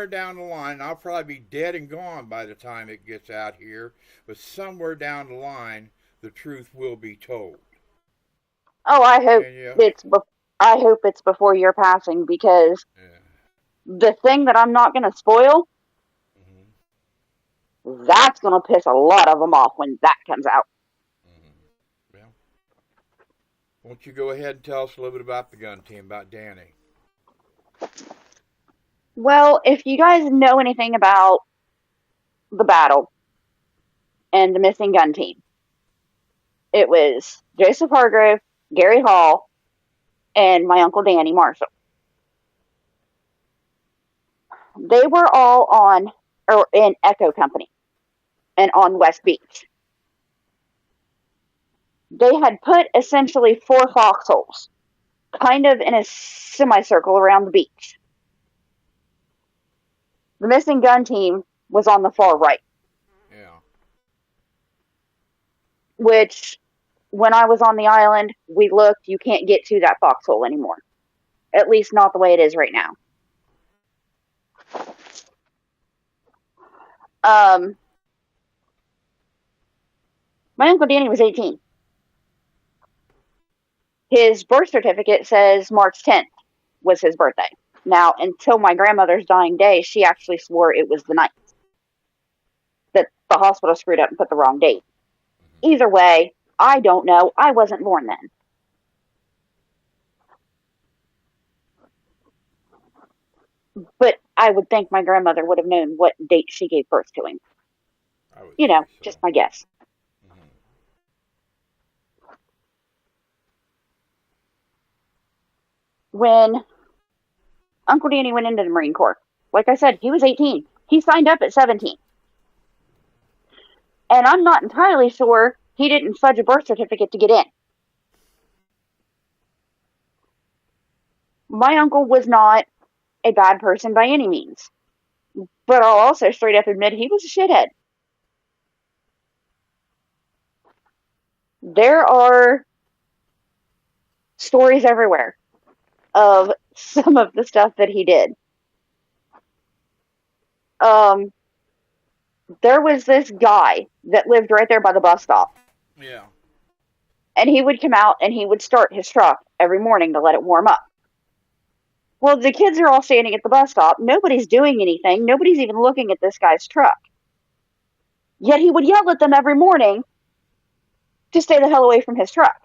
down the line, I'll probably be dead and gone by the time it gets out here, but somewhere down the line, the truth will be told. Oh, I hope it's before your passing, because the thing that I'm not going to spoil, that's going to piss a lot of them off when that comes out. Well, won't you go ahead and tell us a little bit about the gun team, about Danny? Well, if you guys know anything about the battle and the missing gun team, it was Joseph Hargrove, Gary Hall, and my uncle Danny Marshall. They were all in Echo Company and on West Beach. They had put essentially 4 foxholes, kind of in a semicircle around the beach. The missing gun team was on the far right. Yeah. Which, when I was on the island, we looked, you can't get to that foxhole anymore. At least not the way it is right now. My Uncle Danny was 18. His birth certificate says March 10th was his birthday. Now, until my grandmother's dying day, she actually swore it was the 9th. That the hospital screwed up and put the wrong date. Either way, I don't know. I wasn't born then. But I would think my grandmother would have known what date she gave birth to him. You know, so. Just my guess. When Uncle Danny went into the Marine Corps, like I said, he was 18. He signed up at 17. And I'm not entirely sure he didn't fudge a birth certificate to get in. My uncle was not a bad person by any means. But I'll also straight up admit he was a shithead. There are stories everywhere of some of the stuff that he did. There was this guy that lived right there by the bus stop. Yeah. And he would come out and he would start his truck every morning to let it warm up. Well, the kids are all standing at the bus stop. Nobody's doing anything. Nobody's even looking at this guy's truck. Yet he would yell at them every morning to stay the hell away from his truck.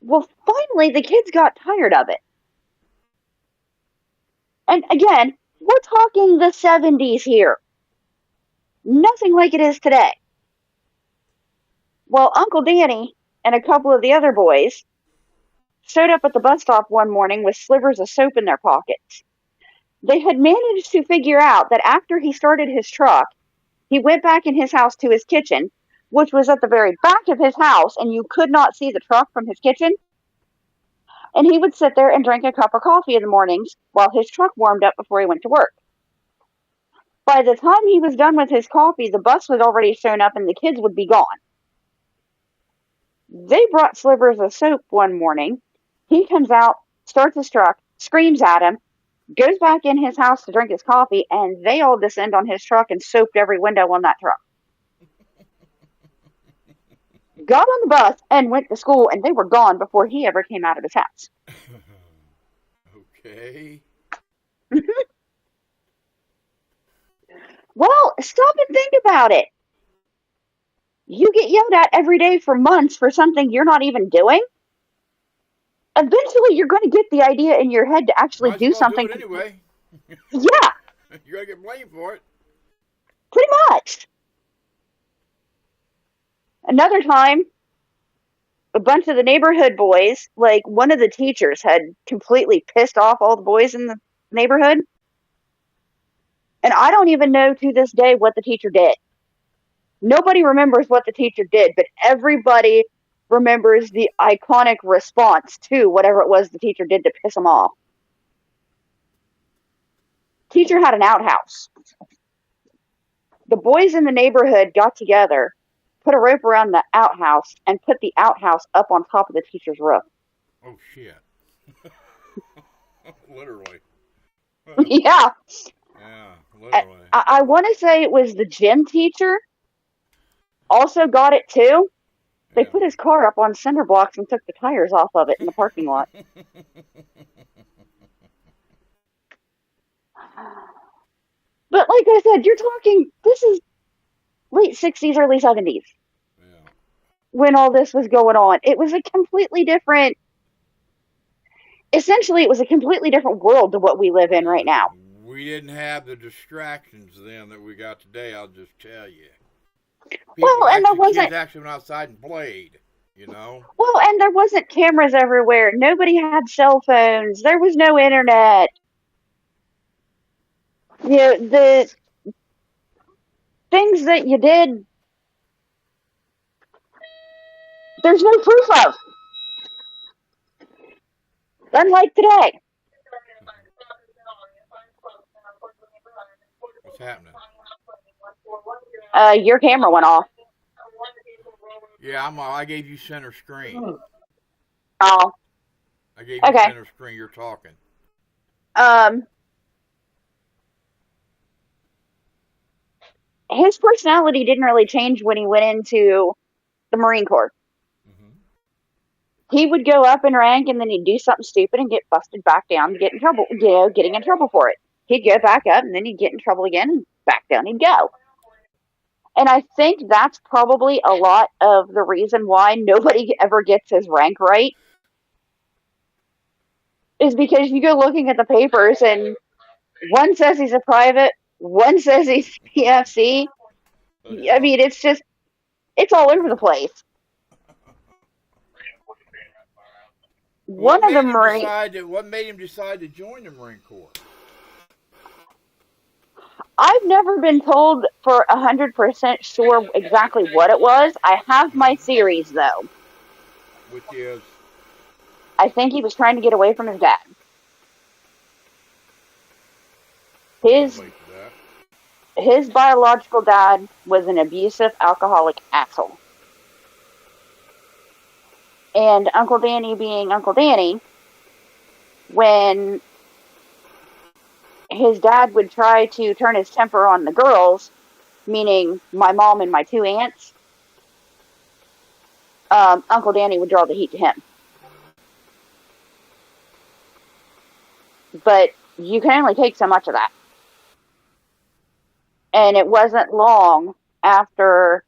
Well, finally, the kids got tired of it. And again, we're talking the 70s here. Nothing like it is today. Well, Uncle Danny and a couple of the other boys showed up at the bus stop one morning with slivers of soap in their pockets. They had managed to figure out that after he started his truck, he went back in his house to his kitchen, which was at the very back of his house, and you could not see the truck from his kitchen. And he would sit there and drink a cup of coffee in the mornings while his truck warmed up before he went to work. By the time he was done with his coffee, the bus had already shown up and the kids would be gone. They brought slivers of soap one morning. He comes out, starts his truck, screams at him, goes back in his house to drink his coffee, and they all descend on his truck and soaped every window on that truck. Got on the bus and went to school, and they were gone before he ever came out of his house. Okay. Well, stop and think about it. You get yelled at every day for months for something you're not even doing. Eventually, you're going to get the idea in your head to actually Might as do well something. do it anyway. Yeah. You're going to get blamed for it. Pretty much. Another time, a bunch of the neighborhood boys, like one of the teachers had completely pissed off all the boys in the neighborhood. And I don't even know to this day what the teacher did. Nobody remembers what the teacher did, but everybody remembers the iconic response to whatever it was the teacher did to piss them off. Teacher had an outhouse. The boys in the neighborhood got together, put a rope around the outhouse, and put the outhouse up on top of the teacher's roof. Oh, shit. Literally. Yeah. Yeah, literally. I want to say it was the gym teacher also got it too. They put his car up on cinder blocks and took the tires off of it in the parking lot. But like I said, you're talking, this is late 60s, early 70s. Yeah. When all this was going on. It was a completely different, essentially it was a completely different world to what we live in right now. We didn't have the distractions then that we got today, I'll just tell you. Kids actually went outside and played, you know? Well, and there wasn't cameras everywhere. Nobody had cell phones. There was no internet. You know, the things that you did, there's no proof of. Unlike today. What's happening? Your camera went off. Yeah, I gave you center screen. Oh. I gave you center screen, you're talking. His personality didn't really change when he went into the Marine Corps. He would go up in rank and then he'd do something stupid and get busted back down to get in trouble, getting in trouble for it. He'd go back up and then he'd get in trouble again and back down he'd go. And I think that's probably a lot of the reason why nobody ever gets his rank right. Is because you go looking at the papers and one says he's a private, one says he's PFC. I mean, it's all over the place. What made him decide to join the Marine Corps? I've never been told for 100% sure exactly what it was. I have my theories, though. Which is? I think he was trying to get away from his dad. His biological dad was an abusive, alcoholic asshole. And Uncle Danny being Uncle Danny, when his dad would try to turn his temper on the girls, meaning my mom and my two aunts, Uncle Danny would draw the heat to him. But you can only take so much of that. And it wasn't long after,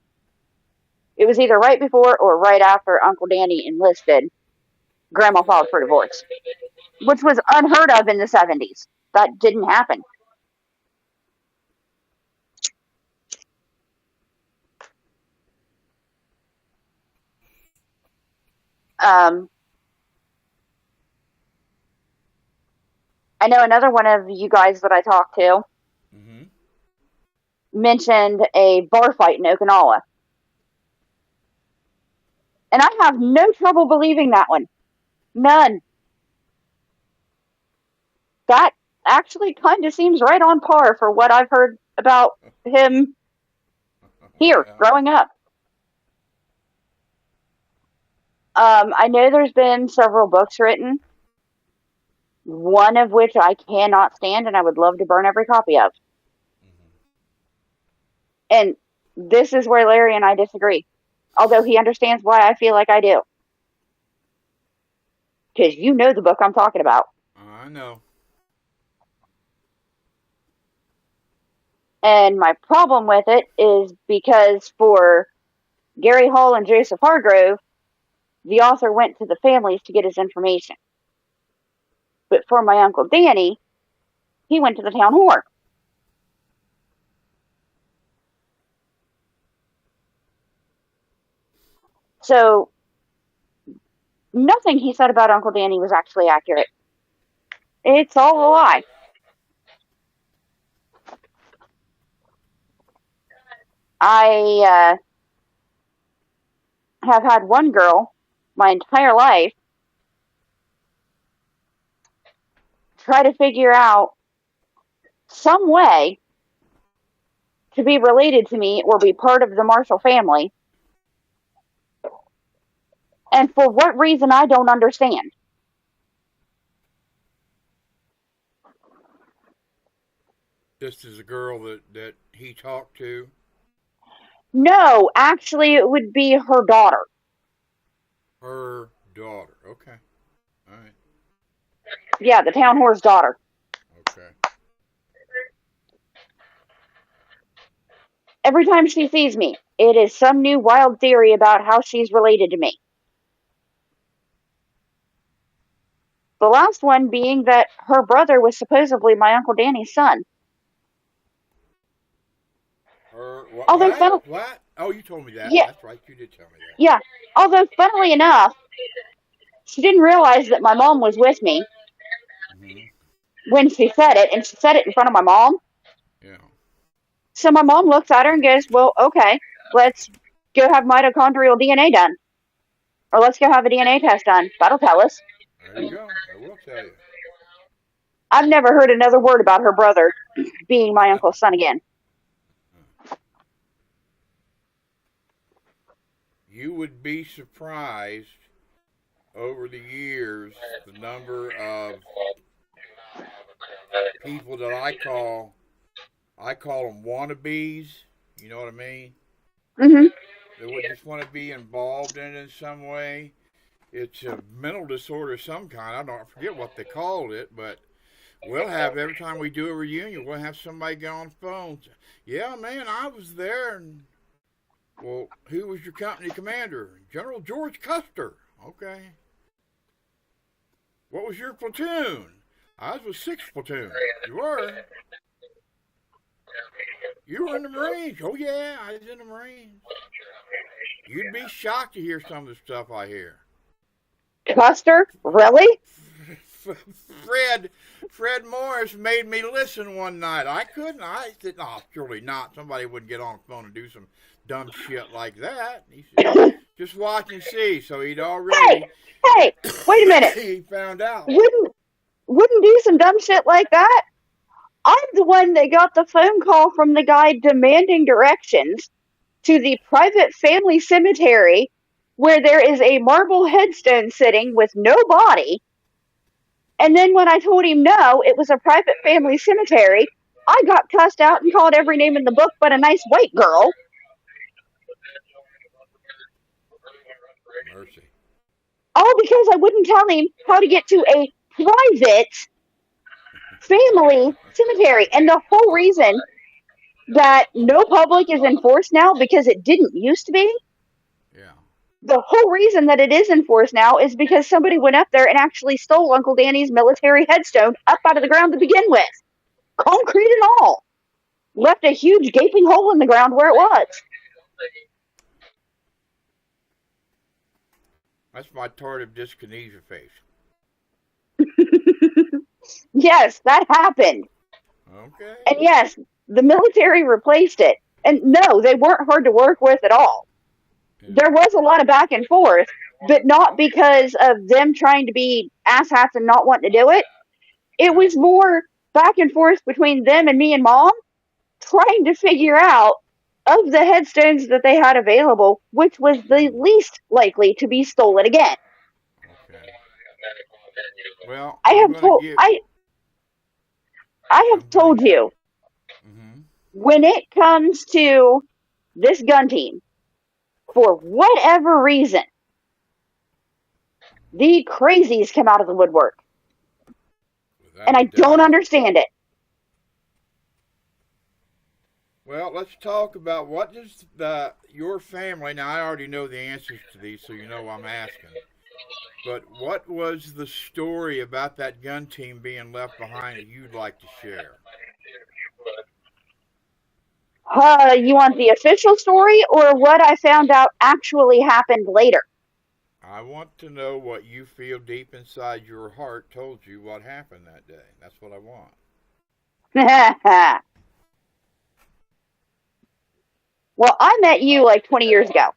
it was either right before or right after Uncle Danny enlisted, Grandma filed for divorce, which was unheard of in the 70s. That didn't happen. I know another one of you guys that I talked to mentioned a bar fight in Okinawa. And I have no trouble believing that one. None. That actually kind of seems right on par for what I've heard about him here, growing up. I know there's been several books written, one of which I cannot stand and I would love to burn every copy of. And this is where Larry and I disagree. Although he understands why I feel like I do. Because you know the book I'm talking about. I know. And my problem with it is because for Gary Hall and Joseph Hargrove, the author went to the families to get his information. But for my Uncle Danny, he went to the town whore. So, nothing he said about Uncle Danny was actually accurate. It's all a lie. I have had one girl my entire life try to figure out some way to be related to me or be part of the Marshall family. And for what reason, I don't understand. This is a girl that he talked to? No, actually, it would be her daughter. Her daughter. Okay. All right. Yeah, the town whore's daughter. Okay. Every time she sees me, it is some new wild theory about how she's related to me. The last one being that her brother was supposedly my Uncle Danny's son. What? Oh, you told me that. Yeah. That's right. You did tell me that. Yeah. Although, funnily enough, she didn't realize that my mom was with me when she said it, and she said it in front of my mom. Yeah. So my mom looks at her and goes, well, okay, let's go have mitochondrial DNA done. Or let's go have a DNA test done. That'll tell us. There you go. I will tell you. I've never heard another word about her brother being my uncle's son again. You would be surprised over the years the number of people that I call them wannabes. You know what I mean? Mm-hmm. They would just want to be involved in it in some way. It's a mental disorder of some kind. I forget what they called it, but we'll have, every time we do a reunion, we'll have somebody get on the phone. Yeah, man, I was there. And, well, who was your company commander? General George Custer. Okay. What was your platoon? I was with 6th Platoon. You were? You were in the Marines. Oh, yeah, I was in the Marines. You'd be shocked to hear some of the stuff I hear. Custer? Really? Fred Morris made me listen one night. I couldn't. I said, no, surely not. Somebody wouldn't get on the phone and do some dumb shit like that. He said, just watch and see. So he'd already... Hey, wait a minute. He found out. Wouldn't do some dumb shit like that? I'm the one that got the phone call from the guy demanding directions to the private family cemetery where there is a marble headstone sitting with no body. And then when I told him no, it was a private family cemetery, I got cussed out and called every name in the book but a nice white girl. Mercy. All because I wouldn't tell him how to get to a private family cemetery. And the whole reason that no public is enforced now, because it didn't used to be, the whole reason that it is enforced now is because somebody went up there and actually stole Uncle Danny's military headstone up out of the ground to begin with. Concrete and all. Left a huge gaping hole in the ground where it was. That's my tardive dyskinesia face. Yes, that happened. Okay. And yes, the military replaced it. And no, they weren't hard to work with at all. Yeah. There was a lot of back and forth, but not because of them trying to be asshats and not wanting to do it. It was more back and forth between them and me and Mom trying to figure out of the headstones that they had available, which was the least likely to be stolen again. Okay. Well, I I'm have going to told give. I have told you, Mm-hmm. when it comes to this gun team, for whatever reason, the crazies come out of the woodwork. And I don't understand it. Well, let's talk about what does your family. Now, I already know the answers to these, so you know I'm asking. But what was the story about that gun team being left behind that you'd like to share? You want the official story or what I found out actually happened later? I want to know what you feel deep inside your heart told you what happened that day. That's what I want. Well, I met you like 20 years ago.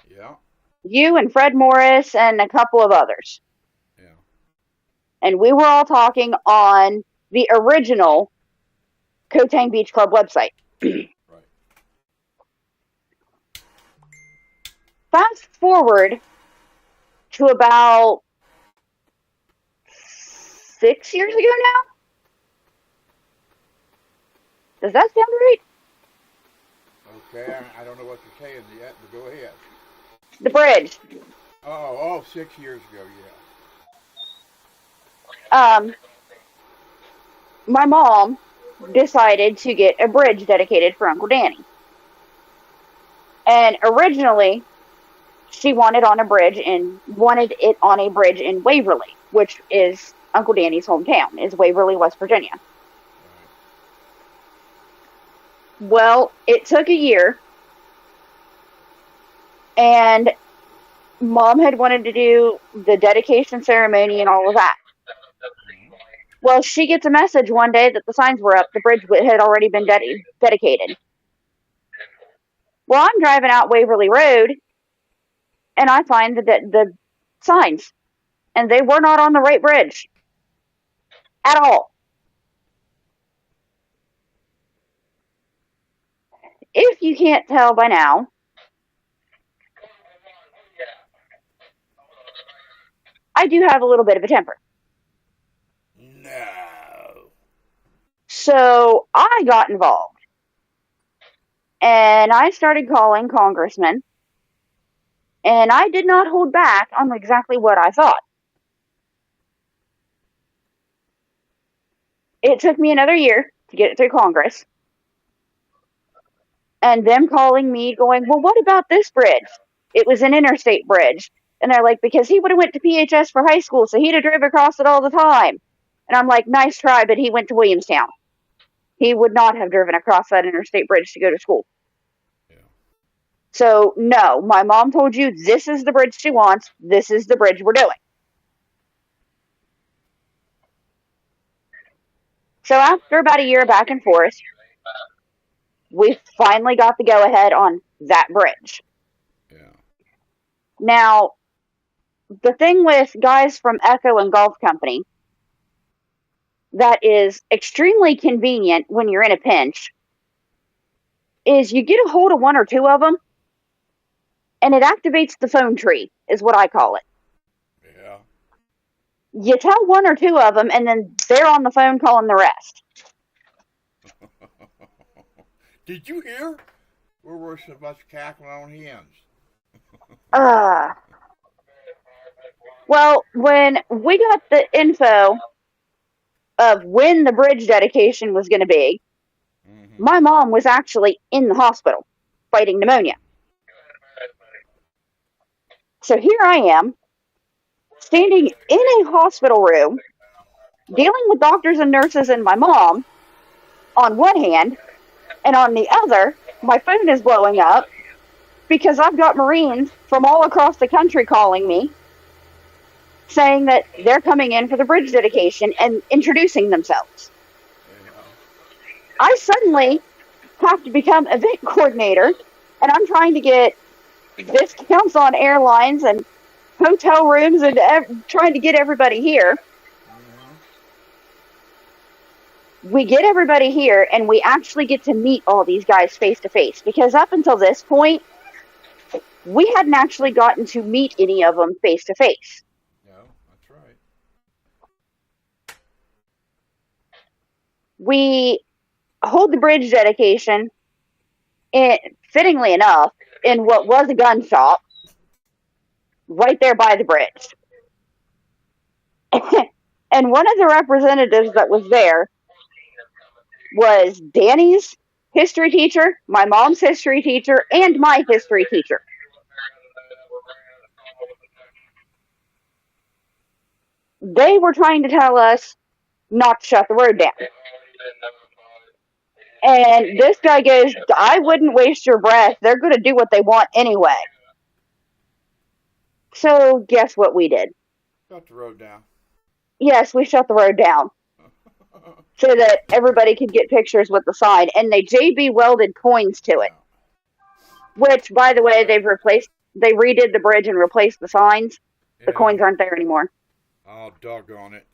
Yeah. You and Fred Morris and a couple of others. Yeah. And we were all talking on the original Koh Tang Beach Club website. Right. Fast forward to about 6 years ago now. Does that sound right? Okay, I don't know what you're saying yet, but go ahead. The bridge. Oh, 6 years ago, yeah. My mom decided to get a bridge dedicated for Uncle Danny. And originally, she wanted it on a bridge in Waverly, which is Uncle Danny's hometown, is Waverly, West Virginia. Well, it took a year, and Mom had wanted to do the dedication ceremony and all of that. Well, she gets a message one day that the signs were up, the bridge had already been dedicated. Well, I'm driving out Waverly Road, and I find the signs, and they were not on the right bridge at all. If you can't tell by now, I do have a little bit of a temper. No. So I got involved. And I started calling congressmen. And I did not hold back on exactly what I thought. It took me another year to get it through Congress. And them calling me going, well, what about this bridge? It was an interstate bridge. And they're like, because he would have went to PHS for high school, so he'd have driven across it all the time. And I'm like, nice try, but he went to Williamstown. He would not have driven across that interstate bridge to go to school. Yeah. So, no, my mom told you this is the bridge she wants. This is the bridge we're doing. So after about a year back and forth, we finally got the go-ahead on that bridge. Yeah. Now, the thing with guys from Echo and Golf Company that is extremely convenient when you're in a pinch is you get a hold of one or two of them, and it activates the phone tree, is what I call it. Yeah. You tell one or two of them, and then they're on the phone calling the rest. Did you hear? We're worse than a bunch of cackling on hens. Well, when we got the info of when the bridge dedication was going to be, my mom was actually in the hospital fighting pneumonia. So here I am, standing in a hospital room, dealing with doctors and nurses and my mom on one hand, and on the other, my phone is blowing up because I've got Marines from all across the country calling me saying that they're coming in for the bridge dedication and introducing themselves. I suddenly have to become event coordinator, and I'm trying to get discounts on airlines and hotel rooms and trying to get everybody here. We get everybody here, and we actually get to meet all these guys face to face, because up until this point, we hadn't actually gotten to meet any of them face to face. No, that's right. We hold the bridge dedication, fittingly enough, in what was a gun shop, right there by the bridge. And one of the representatives that was there was Danny's history teacher, my mom's history teacher, and my history teacher. They were trying to tell us not to shut the road down. And this guy goes, I wouldn't waste your breath. They're going to do what they want anyway. So guess what we did? Shut the road down. Yes, we shut the road down. So that everybody could get pictures with the sign. And they JB welded coins to it. Which, by the way, they redid the bridge and replaced the signs. The coins aren't there anymore. Oh, doggone it.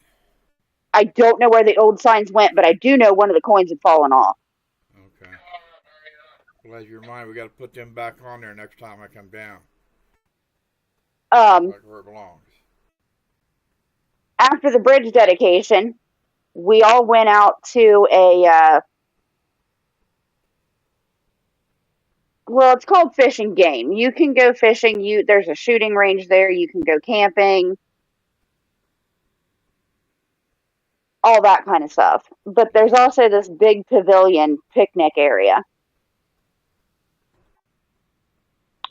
I don't know where the old signs went, but I do know one of the coins had fallen off. Okay. Well, as you remind, we got to put them back on there next time I come down. Like where it belongs. After the bridge dedication, we all went out to well, it's called Fish and Game. You can go fishing. There's a shooting range there. You can go camping. All that kind of stuff. But there's also this big pavilion picnic area.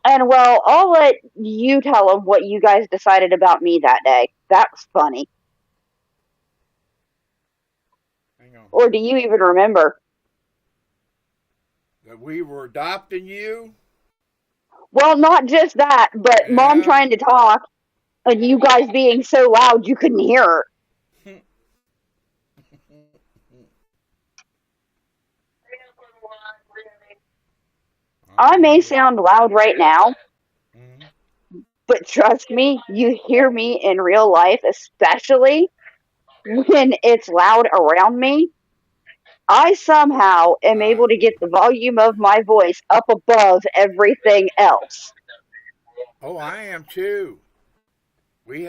And, well, I'll let you tell them what you guys decided about me that day. That was funny. Hang on. Or do you even remember? That we were adopting you? Well, not just that, but Mom trying to talk and you guys being so loud you couldn't hear her. I may sound loud right now, but trust me, you hear me in real life, especially when it's loud around me. I somehow am able to get the volume of my voice up above everything else. Oh, I am too. We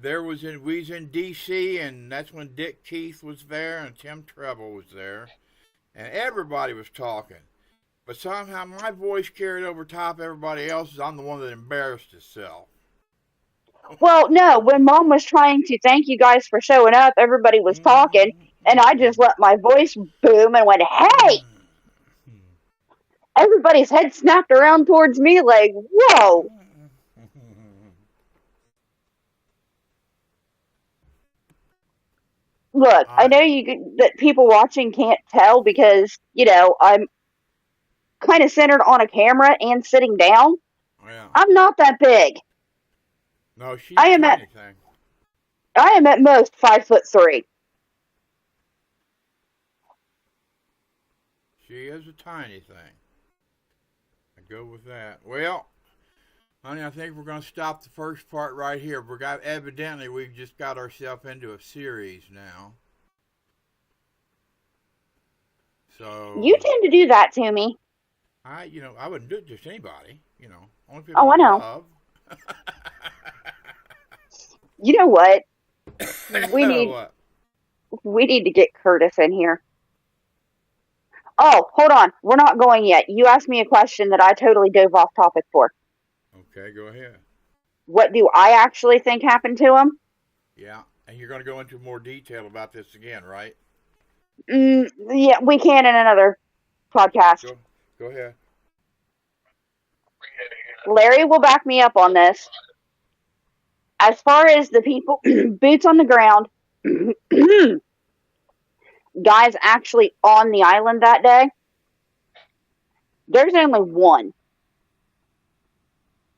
was in D.C., and that's when Dick Keith was there and Tim Treble was there, and everybody was talking. But somehow my voice carried over top everybody else's. I'm the one that embarrassed itself. Well, no, when Mom was trying to thank you guys for showing up, everybody was talking, and I just let my voice boom and went, hey! Everybody's head snapped around towards me like, whoa! Look, I know that people watching can't tell because, I'm kind of centered on a camera and sitting down. Yeah. I'm not that big. No, she's I am at most 5'3". She is a tiny thing. I go with that. Well, honey, I think we're going to stop the first part right here. Evidently, we've just got ourselves into a series now. So you tend to do that to me. I wouldn't do it to just anybody. Only people I know. love. You know what? We need to get Curtis in here. Oh, hold on. We're not going yet. You asked me a question that I totally dove off topic for. Okay, go ahead. What do I actually think happened to him? Yeah, and you're going to go into more detail about this again, right? Yeah, we can in another podcast. Go ahead. Larry will back me up on this. As far as the people, boots on the ground, guys actually on the island that day, there's only one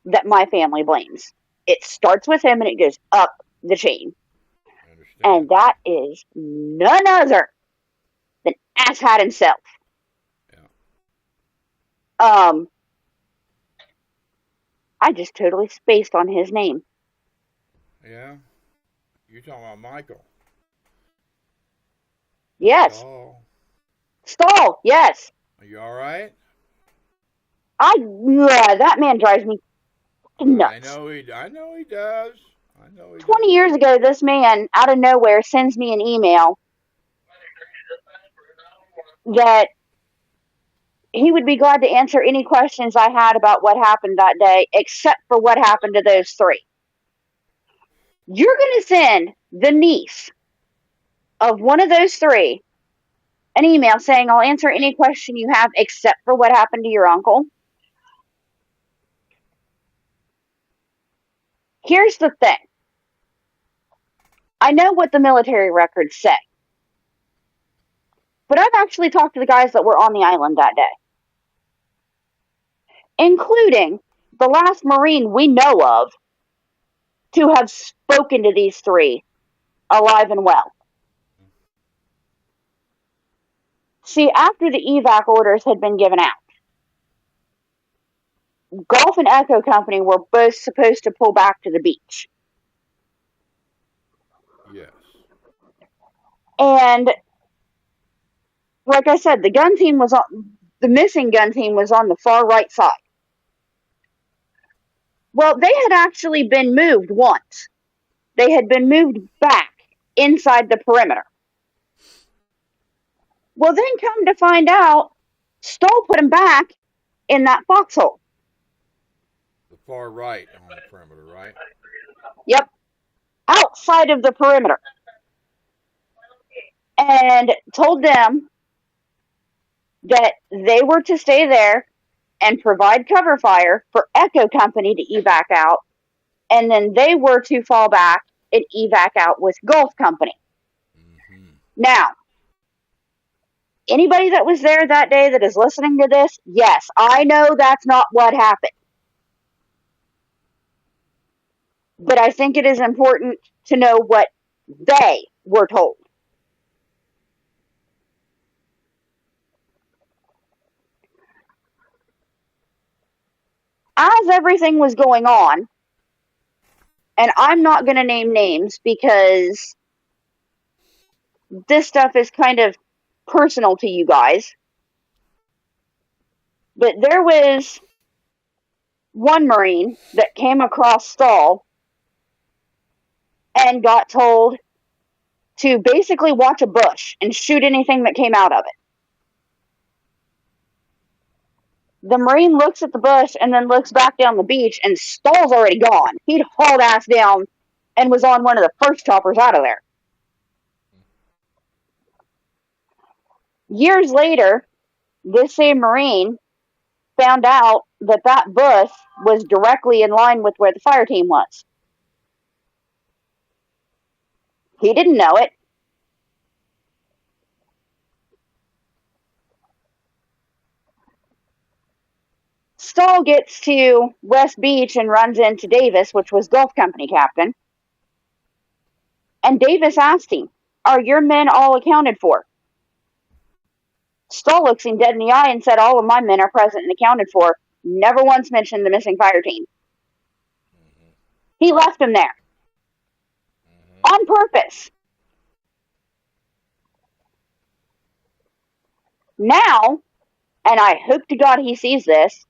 that my family blames. It starts with him and it goes up the chain. I understand. And that is none other than Asshat himself. Yeah. I just totally spaced on his name. Yeah. You're talking about Michael. Yes. Oh. Stahl, yes. Are you all right? That man drives me nuts. I know he does. 20 years ago, this man, out of nowhere, sends me an email that he would be glad to answer any questions I had about what happened that day, except for what happened to those three. You're going to send the niece of one of those three an email saying, I'll answer any question you have except for what happened to your uncle? Here's the thing. I know what the military records say, but I've actually talked to the guys that were on the island that day, including the last Marine we know of to have spoken to these three alive and well. See, after the evac orders had been given out, Gulf and Echo Company were both supposed to pull back to the beach. Yes. And like I said, the missing gun team was on the far right side. Well, they had actually been moved once. They had been moved back inside the perimeter. Well, then come to find out, Stoll put them back in that foxhole. The far right on the perimeter, right? Yep. Outside of the perimeter. And told them that they were to stay there and provide cover fire for Echo Company to evac out, and then they were to fall back and evac out with Gulf Company. Mm-hmm. Now, anybody that was there that day that is listening to this, yes, I know that's not what happened. But I think it is important to know what they were told. As everything was going on, and I'm not going to name names because this stuff is kind of personal to you guys, but there was one Marine that came across Stahl and got told to basically watch a bush and shoot anything that came out of it. The Marine looks at the bush and then looks back down the beach, and Stahl's already gone. He'd hauled ass down and was on one of the first choppers out of there. Years later, this same Marine found out that that bush was directly in line with where the fire team was. He didn't know it. Stahl gets to West Beach and runs into Davis, which was Gulf Company captain. And Davis asked him, "Are your men all accounted for?" Stahl looks him dead in the eye and said, "All of my men are present and accounted for." Never once mentioned the missing fire team. Mm-hmm. He left them there. Mm-hmm. On purpose. Now, and I hope to God he sees this,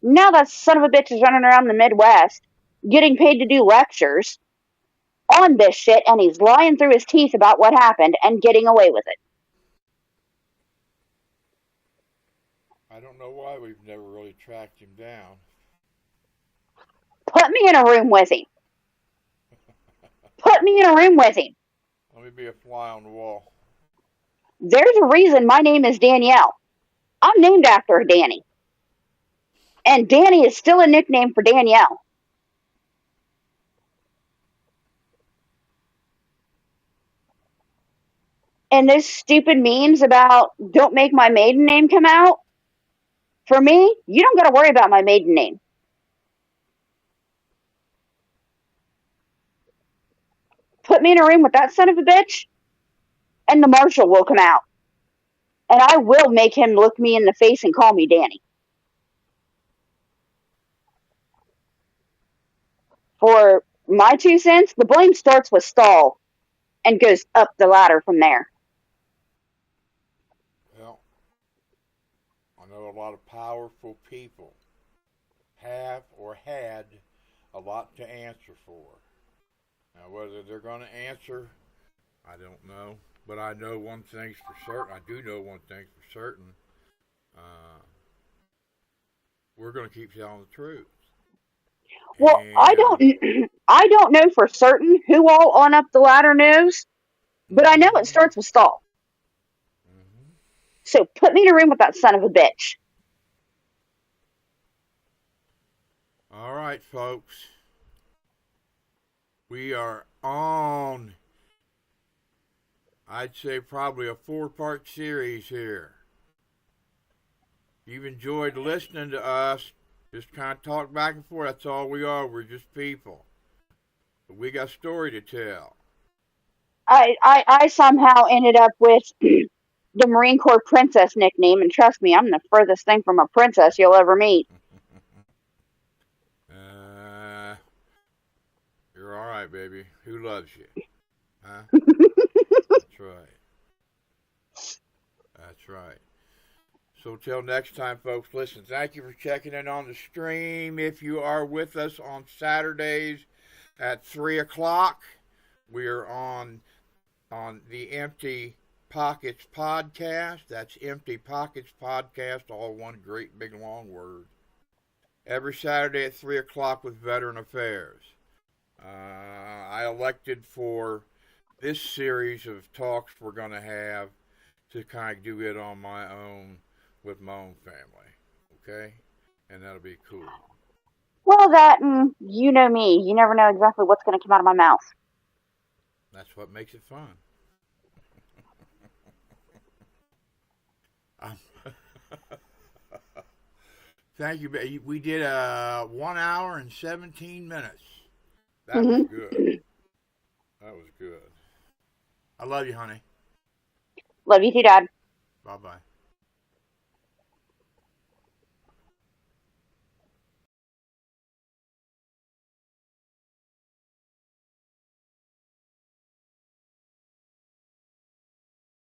now that son of a bitch is running around the Midwest, getting paid to do lectures on this shit, and he's lying through his teeth about what happened and getting away with it. I don't know why we've never really tracked him down. Put me in a room with him. Put me in a room with him. Let me be a fly on the wall. There's a reason my name is Danielle. I'm named after Danny. And Danny is still a nickname for Danielle. And those stupid memes about don't make my maiden name come out, for me, you don't got to worry about my maiden name. Put me in a room with that son of a bitch, and the marshal will come out. And I will make him look me in the face and call me Danny. For my 2 cents, the blame starts with Stahl and goes up the ladder from there. Well, I know a lot of powerful people have or had a lot to answer for. Now, whether they're going to answer, I don't know. But I know one thing's for certain. I do know one thing for certain. We're going to keep telling the truth. Well, And, I don't know for certain who all on up the ladder knows, but I know it starts with Stahl. Mm-hmm. So put me in a room with that son of a bitch. All right, folks. We are on, I'd say, probably a 4-part series here. You've enjoyed listening to us. Just kind of talk back and forth. That's all we are. We're just people. But we got a story to tell. I somehow ended up with the Marine Corps princess nickname, and trust me, I'm the furthest thing from a princess you'll ever meet. You're all right, baby. Who loves you? Huh? That's right. That's right. So till next time, folks, listen, thank you for checking in on the stream. If you are with us on Saturdays at 3 o'clock, we are on the Empty Pockets Podcast. That's Empty Pockets Podcast, all one great big long word. Every Saturday at 3 o'clock with Veteran Affairs. I elected for this series of talks we're going to have to kind of do it on my own with my own family, okay? And that'll be cool. Well, that and you know me. You never know exactly what's going to come out of my mouth. That's what makes it fun. Thank you. We did 1 hour and 17 minutes. That was good. That was good. I love you, honey. Love you too, Dad. Bye-bye.